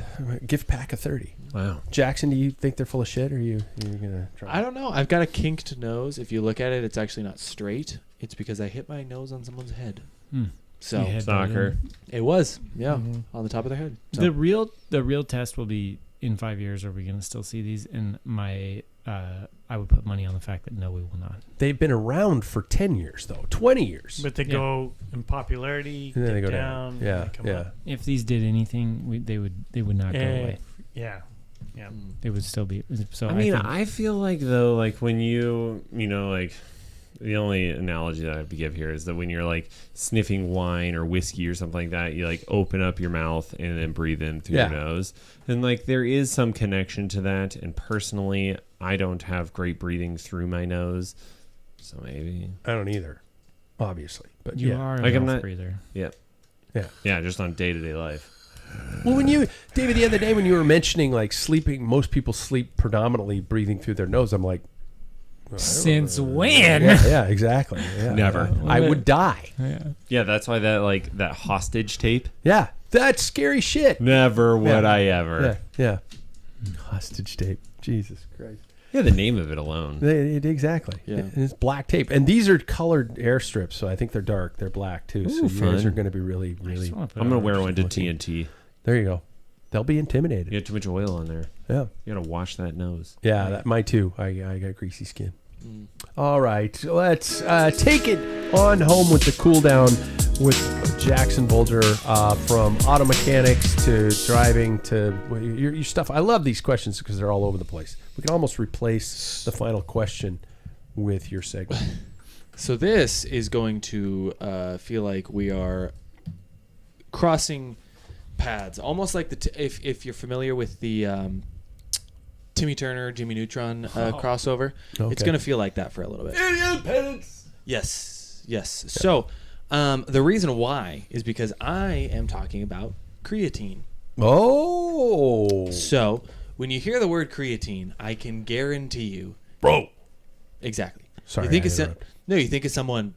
gift pack of 30. Wow. Jackson, do you think they're full of shit, or are you going to try? I don't know. I've got a kinked nose. If you look at it, it's actually not straight. It's because I hit my nose on someone's head. So soccer. It was, yeah, Mm-hmm. on the top of their head. So. The real test will be in 5 years. Are we going to still see these? And I would put money on the fact that no, we will not. They've been around for 10 years, though. 20 years. But they go in popularity, And then they dip go down. Yeah, and they come yeah. up. If these did anything, they would not go away. Yeah. Yeah. They would still be. So I mean, think, I feel like though, like when you know, like The only analogy that I have to give here is that when you're like sniffing wine or whiskey or something like that, you like open up your mouth and then breathe in through your nose. And like there is some connection to that. And personally, I don't have great breathing through my nose. So maybe. I don't either, obviously. But You are a Like, I'm mouth not- breather. Yeah. Yeah. Yeah, just on day-to-day life. Well, when you, David, the other day when you were mentioning like sleeping, most people sleep predominantly breathing through their nose. I'm like, Since when? yeah, exactly. Yeah. Never. I would die. Yeah. Yeah, that's why that hostage tape. Yeah, that's scary shit. Never would I Yeah, ever. yeah. Hostage tape. Jesus Christ. Yeah, the name of it alone. Exactly. Yeah. It's black tape, and these are colored airstrips, so I think they're dark. They're black too. So Ooh, you guys fun. are going to be really, really. I'm gonna wear one to TNT. There you go. They'll be intimidated. You have too much oil on there. Yeah. You gotta wash that nose. Yeah, that mine too. I got greasy skin. All right, let's take it on home with the cool down with Jackson Bulger, from auto mechanics to driving to your stuff. I love these questions because they're all over the place. We can almost replace the final question with your segment. So this is going to feel like we are crossing paths, almost like if you're familiar with the Timmy Turner, Jimmy Neutron crossover. Okay. It's going to feel like that for a little bit. Yes. So the reason why is because I am talking about creatine. Oh, So when you hear the word creatine, I can guarantee you, bro. exactly. Sorry, You think I it's interrupted. you think it's someone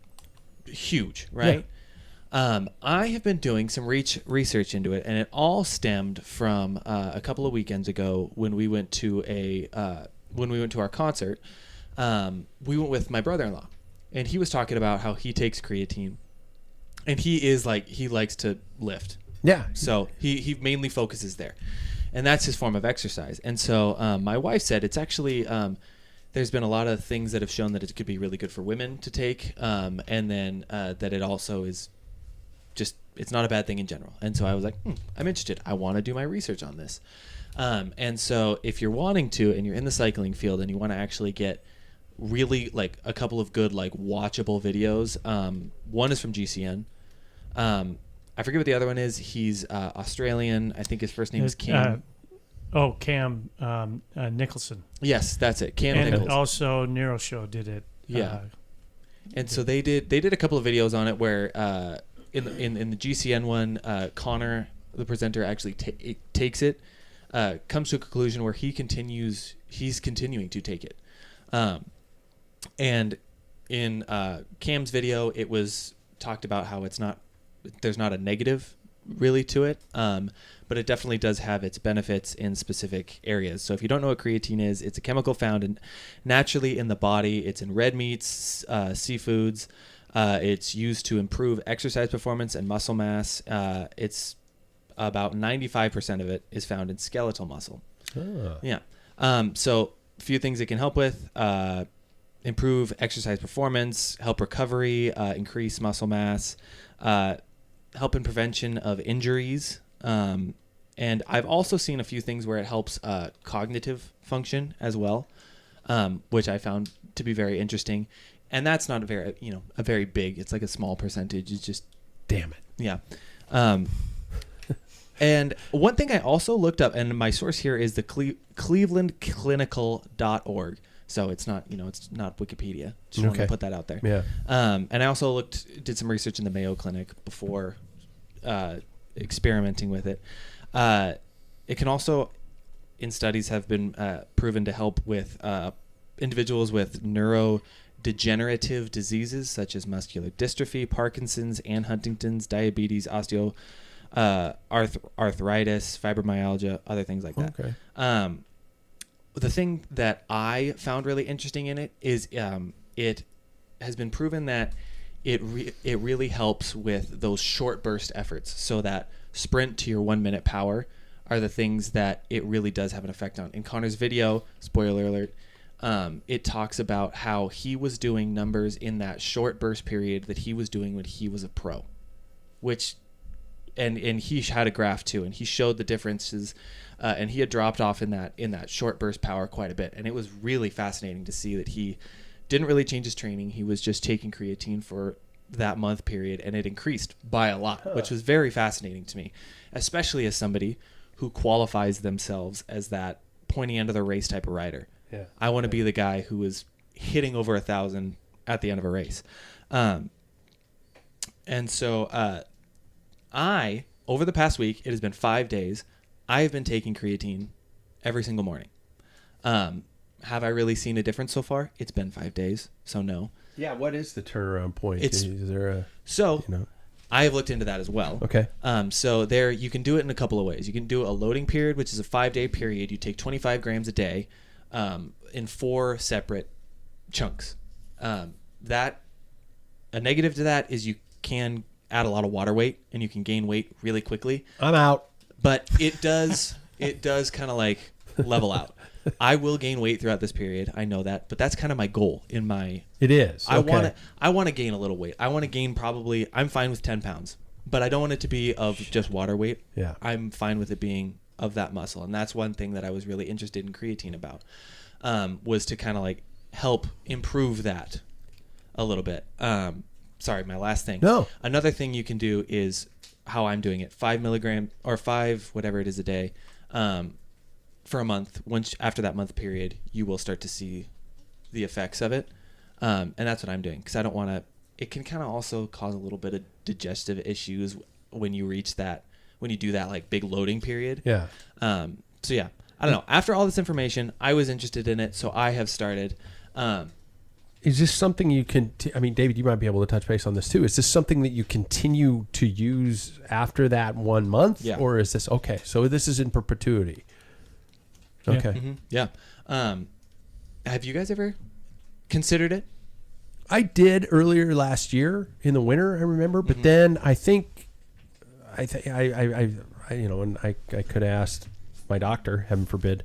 huge, right? I have been doing some research into it, and it all stemmed from a couple of weekends ago when we went to our concert. We went with my brother-in-law, and he was talking about how he takes creatine, and he likes to lift. Yeah. So he mainly focuses there, and that's his form of exercise. And so my wife said it's actually there's been a lot of things that have shown that it could be really good for women to take, and then that it also is just, it's not a bad thing in general. And so I was like, I'm interested. I want to do my research on this. And so if you're wanting to, and you're in the cycling field and you want to actually get really like a couple of good, like watchable videos, one is from GCN. I forget what the other one is. He's Australian. I think his first name is Cam. Cam Nicholson. Yes, that's it. Cam And Nichols. also Nero Show did it. Yeah. And so they did a couple of videos on it where in the GCN one, Connor, the presenter, actually takes it, comes to a conclusion where he's continuing to take it. And in Cam's video, it was talked about how there's not a negative really to it, but it definitely does have its benefits in specific areas. So if you don't know what creatine is, it's a chemical found naturally in the body. It's in red meats, seafoods. It's used to improve exercise performance and muscle mass. It's about 95% of it is found in skeletal muscle. Ah. Yeah. So a few things it can help with: improve exercise performance, help recovery, increase muscle mass, help in prevention of injuries. And I've also seen a few things where it helps cognitive function as well, which I found to be very interesting. And that's not a very big, it's like a small percentage. It's just, Damn it. yeah. And one thing I also looked up, and my source here is the clevelandclinical.org. So it's not, it's not Wikipedia. Just wanted to put that out there. Yeah. And I also did some research in the Mayo Clinic before experimenting with it. It can also, in studies, have been proven to help with individuals with neurodegenerative diseases such as muscular dystrophy, Parkinson's, and Huntington's, diabetes, arthritis, fibromyalgia, other things like that. Okay. The thing that I found really interesting in it is it has been proven that it really helps with those short burst efforts. So that sprint to your 1 minute power are the things that it really does have an effect on. In Connor's video, spoiler alert, it talks about how he was doing numbers in that short burst period that he was doing when he was a pro, which, and he had a graph too, and he showed the differences, and he had dropped off in that short burst power quite a bit, and it was really fascinating to see that he didn't really change his training. He was just taking creatine for that month period, and it increased by a lot, which was very fascinating to me, especially as somebody who qualifies themselves as that pointy end of the race type of rider. Yeah. I want to be the guy who is hitting over 1,000 at the end of a race. And so over the past week, it has been 5 days, I have been taking creatine every single morning. Have I really seen a difference so far? It's been 5 days, so no. Yeah, what is the turnaround point? Is there a I have looked into that as well. Okay. So there, you can do it in a couple of ways. You can do a loading period, which is a 5-day period. You take 25 grams a day in 4 separate chunks. A negative to that is you can add a lot of water weight, and you can gain weight really quickly. I'm out. But it does kind of like level out. I will gain weight throughout this period. I know that, but that's kind of my goal in my. It is. Okay. I want to gain a little weight. I want to gain probably. I'm fine with 10 pounds, but I don't want it to be of just water weight. Yeah. I'm fine with it being of that muscle, and that's one thing that I was really interested in creatine about, was to kind of like help improve that a little bit. Sorry, my last thing. No. Another thing you can do is how I'm doing it: 5 milligram or 5 whatever it is a day. For a month. Once after that month period, you will start to see the effects of it, and that's what I'm doing, because I don't want to. It can kind of also cause a little bit of digestive issues when you do that like big loading period. Yeah. So yeah, I don't know. After all this information, I was interested in it, so I have started. Is this something you can? I mean, David, you might be able to touch base on this too. Is this something that you continue to use after that 1 month, or is this okay? So this is in perpetuity. Yeah. Okay. Mm-hmm. Yeah. Have you guys ever considered it? I did earlier last year in the winter, I remember, but then I think I and I could have asked my doctor, heaven forbid,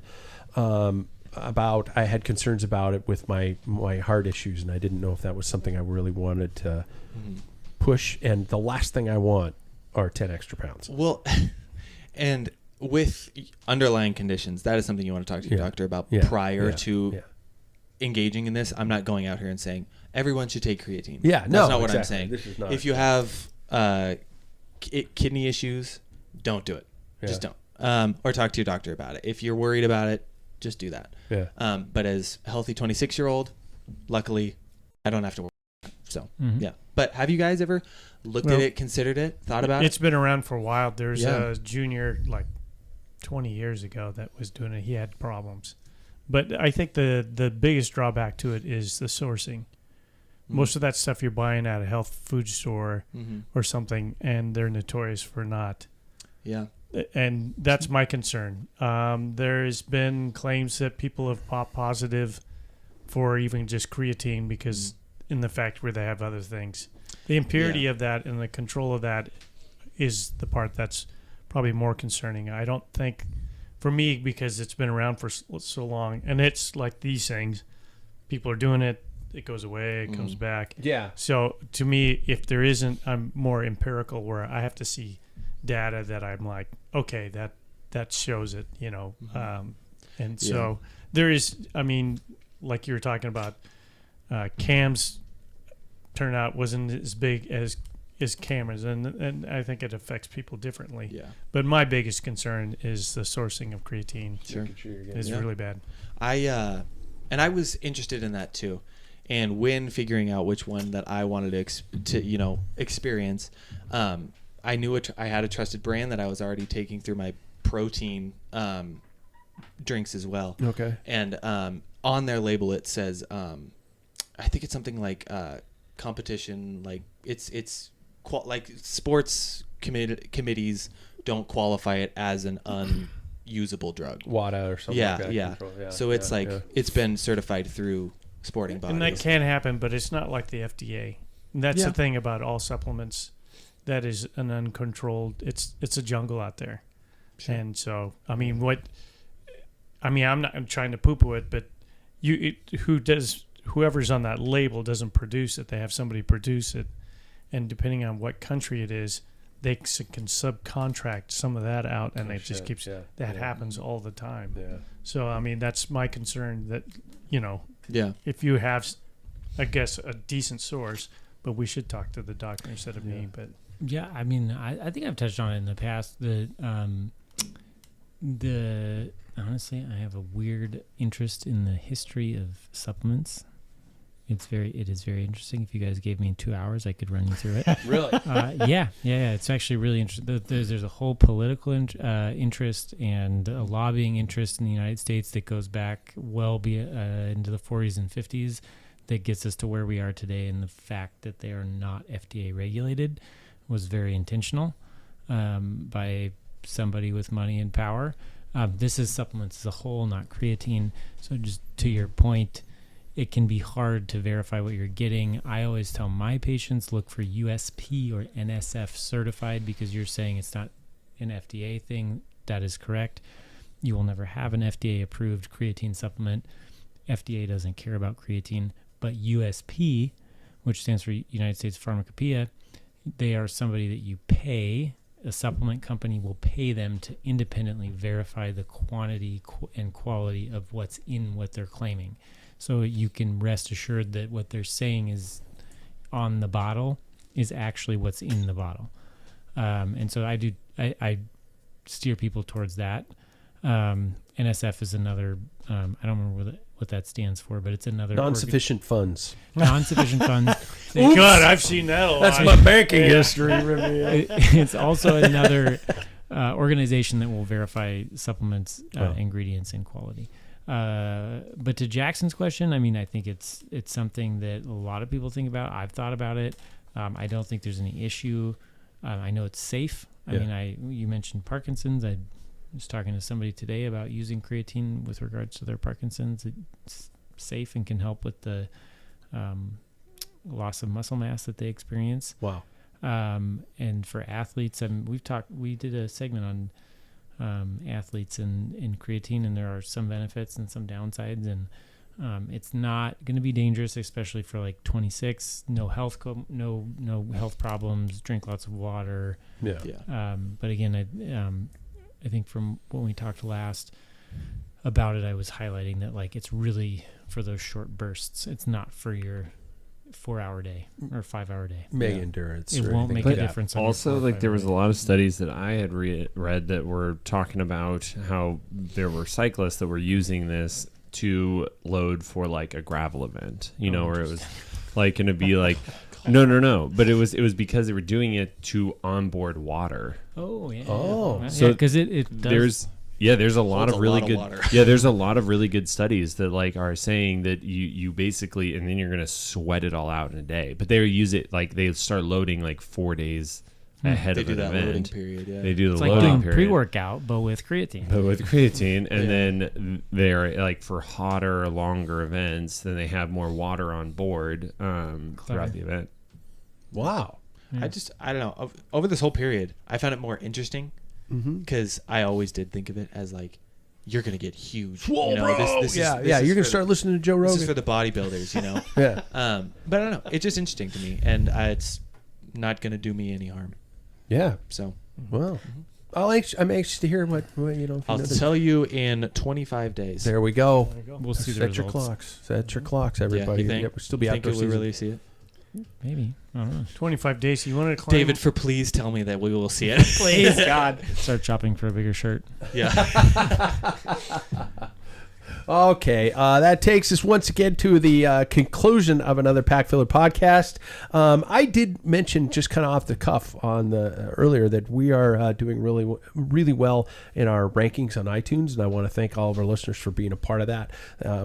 about. I had concerns about it with my heart issues, and I didn't know if that was something I really wanted to push. And the last thing I want are 10 extra pounds. Well, and with underlying conditions, that is something you want to talk to your doctor about prior to engaging in this. I'm not going out here and saying everyone should take creatine. Yeah, that's no, not what exactly. I'm saying. This is not, if you have kidney issues, don't do it. Just don't. Or talk to your doctor about it. If you're worried about it, just do that. Yeah. But as a healthy 26-year-old, luckily, I don't have to worry about it. So, yeah. But have you guys ever looked at it, considered it, thought about it? It's been around for a while. There's a junior, like 20 years ago, that was doing it. He had problems. But I think the biggest drawback to it is the sourcing. Most of that stuff you're buying at a health food store or something, and they're notorious for not. Yeah. And that's my concern. There's been claims that people have popped positive for even just creatine because in the fact where they have other things. The impurity of that and the control of that is the part that's probably more concerning. I don't think, for me, because it's been around for so long, and it's like these things, people are doing it, it goes away, it comes back. Yeah. So to me, if there isn't, I'm more empirical where I have to see data that I'm like, okay, that shows it, you know. And so there is, I mean, like you were talking about, Cam's turnout wasn't as big as Cameron's, and I think it affects people differently. Yeah. But my biggest concern is the sourcing of creatine. Sure. Is really bad. I was interested in that too. And when figuring out which one that I wanted to experience, I knew I had a trusted brand that I was already taking through my protein drinks as well. Okay. And on their label it says, I think it's something like competition, like it's like sports committees don't qualify it as an unusable drug. WADA or something like that. Yeah. So it's it's been certified through sporting bodies. And that can happen, but it's not like the FDA. And that's the thing about all supplements. That is an uncontrolled. It's a jungle out there, and so I'm not trying to poo-poo it, but whoever's on that label doesn't produce it. They have somebody produce it, and depending on what country it is, they can subcontract some of that out, and it just keeps that happens all the time. Yeah. So that's my concern. That if you have I guess, a decent source. But we should talk to the doctor instead of me. But Yeah, I mean, I think I've touched on it in the past. Honestly, I have a weird interest in the history of supplements. It is very interesting. If you guys gave me 2 hours, I could run you through it. Really? Yeah. It's actually really interesting. There's a whole political interest and a lobbying interest in the United States that goes back into the 40s and 50s that gets us to where we are today. And the fact that they are not FDA regulated was very intentional by somebody with money and power. This is supplements as a whole, not creatine. So just to your point, it can be hard to verify what you're getting. I always tell my patients, look for USP or NSF certified, because you're saying it's not an FDA thing. That is correct. You will never have an FDA approved creatine supplement. FDA doesn't care about creatine, but USP, which stands for United States Pharmacopoeia, they are somebody that you pay. A supplement company will pay them to independently verify the quantity and quality of what's in what they're claiming. So you can rest assured that what they're saying is on the bottle is actually what's in the bottle. And so I steer people towards that. NSF is another, I don't remember what that stands for, but it's another Non-sufficient funds. Non-sufficient funds. God, I've seen that a lot. That's my banking history. It's also another organization that will verify supplements, ingredients, and quality. But to Jackson's question, I mean, I think it's something that a lot of people think about. I've thought about it. I don't think there's any issue. I know it's safe. I mean, you mentioned Parkinson's. I was talking to somebody today about using creatine with regards to their Parkinson's. It's safe and can help with the loss of muscle mass that they experience. Wow. And for athletes, we did a segment on athletes and creatine, and there are some benefits and some downsides, and it's not going to be dangerous, especially for like 26. No health problems. Drink lots of water. Yeah. But again, I think from when we talked last about it, I was highlighting that like it's really for those short bursts. It's not for your 4-hour day or 5-hour day. Endurance. It won't make a difference. Also, like there was a lot of studies that I had read that were talking about how there were cyclists that were using this to load for like a gravel event, where it was like going to be like, no, but it was because they were doing it to onboard water. Oh yeah. Oh, so because it does. There's a lot of really good. Water. There's a lot of really good studies that like are saying that you basically, and then you're gonna sweat it all out in a day. But they use it like they start loading like 4 days ahead of an event. Loading period. Yeah. They do the It's loading like doing period. pre-workout, but with creatine. And then they're like for hotter, longer events. Then they have more water on board throughout the event. Wow. I don't know. Over this whole period, I found it more interesting because I always did think of it as like, you're going to get huge. Whoa, bro! This you're is going to for start listening to Joe Rogan. This is for the bodybuilders, Yeah. But I don't know. It's just interesting to me, and it's not going to do me any harm. Yeah. So, Well, I'm anxious to hear what I'll tell you in 25 days. There we go. We'll see the Set your results. clocks. Set your clocks, everybody. you think, We'll still be out think there. we really see it? Maybe. I don't know. 25 days. You want to climb? David, please tell me that we will see it. Please, God. Start shopping for a bigger shirt. Yeah. Okay, that takes us once again to the conclusion of another Packfiller podcast. I did mention just kind of off the cuff on the earlier that we are doing really well in our rankings on iTunes, and I want to thank all of our listeners for being a part of that.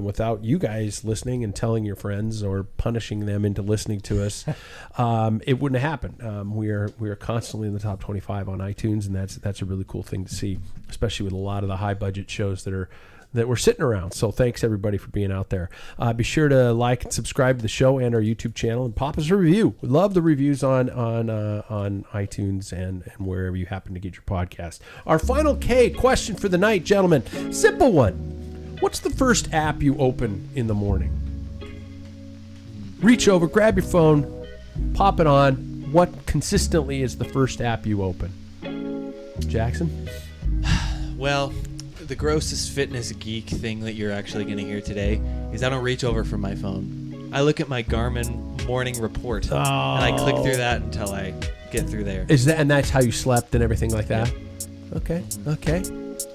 Without you guys listening and telling your friends or punishing them into listening to us, it wouldn't have happened. We are constantly in the top 25 on iTunes, and that's a really cool thing to see, especially with a lot of the high budget shows that we're sitting around. So thanks everybody for being out there. Be sure to like and subscribe to the show and our YouTube channel, and pop us a review. We love the reviews on iTunes and wherever you happen to get your podcast. Our final question for the night, gentlemen. Simple one. What's the first app you open in the morning? Reach over, grab your phone, pop it on. What consistently is the first app you open? Jackson? Well, the grossest fitness geek thing that you're actually going to hear today is I don't reach over from my phone. I look at my Garmin morning report, and I click through that until I get through there. And that's how you slept and everything like that? Okay.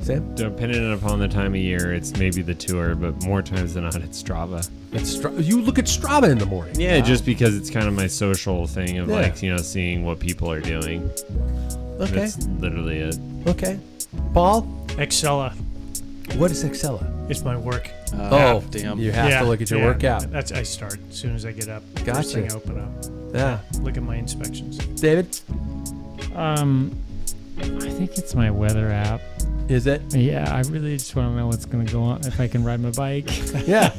Sam? Depending upon the time of year, it's maybe the tour, but more times than not, it's Strava. You look at Strava in the morning. Yeah, just because it's kind of my social thing of Yeah. seeing what people are doing. Okay. That's literally it. Okay. Paul? Excella. What is Excella? It's my work. Damn. You have to look at your workout. That's I start as soon as I get up. First Gotcha. thing I open up. Yeah. Look at my inspections. David? I think it's my weather app. Is it? Yeah, I really just want to know what's going to go on, if I can ride my bike. Yeah.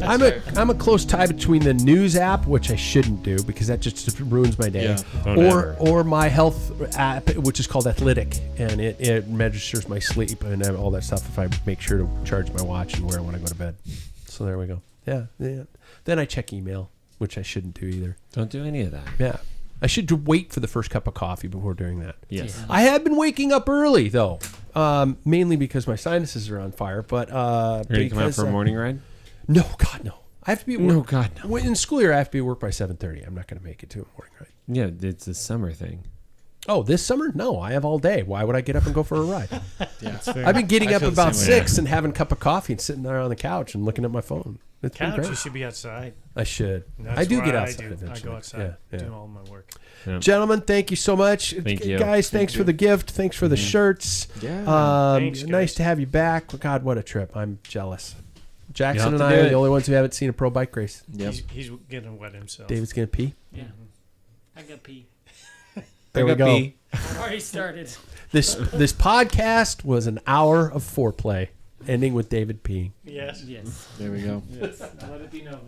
I'm a close tie between the news app, which I shouldn't do because that just ruins my day, or my health app, which is called Athletic, and it registers my sleep and all that stuff if I make sure to charge my watch and wear it when I go to bed. So there we go. Yeah. Then I check email, which I shouldn't do either. Don't do any of that. Yeah. I should wait for the first cup of coffee before doing that. Yes. Yeah. I have been waking up early, though, mainly because my sinuses are on fire. But Are you come out for a morning ride? No, God, no. I have to be at work. No, God, no. In school year, I have to be at work by 7:30. I'm not going to make it to a morning ride. Yeah, it's a summer thing. Oh, this summer? No, I have all day. Why would I get up and go for a ride? Yeah. I've been getting I up feel the about same way. 6 and having a cup of coffee and sitting there on the couch and looking at my phone. It's been Couch, great. you should be outside. I should. That's I do what get outside do. eventually. I go outside, Yeah. do all my work. Yeah. Gentlemen, thank you so much. Thank you. Guys, thanks for the gift. Thanks for the shirts. Yeah. Thanks, guys. Nice to have you back. God, what a trip. I'm jealous. Jackson and have to I do are it. the only ones who haven't seen a pro bike race. Yep. He's getting wet himself. David's going to pee. Yeah. I got pee. There we go. Already started. This podcast was an hour of foreplay, ending with David peeing. Yes. Yes. There we go. Let it be known.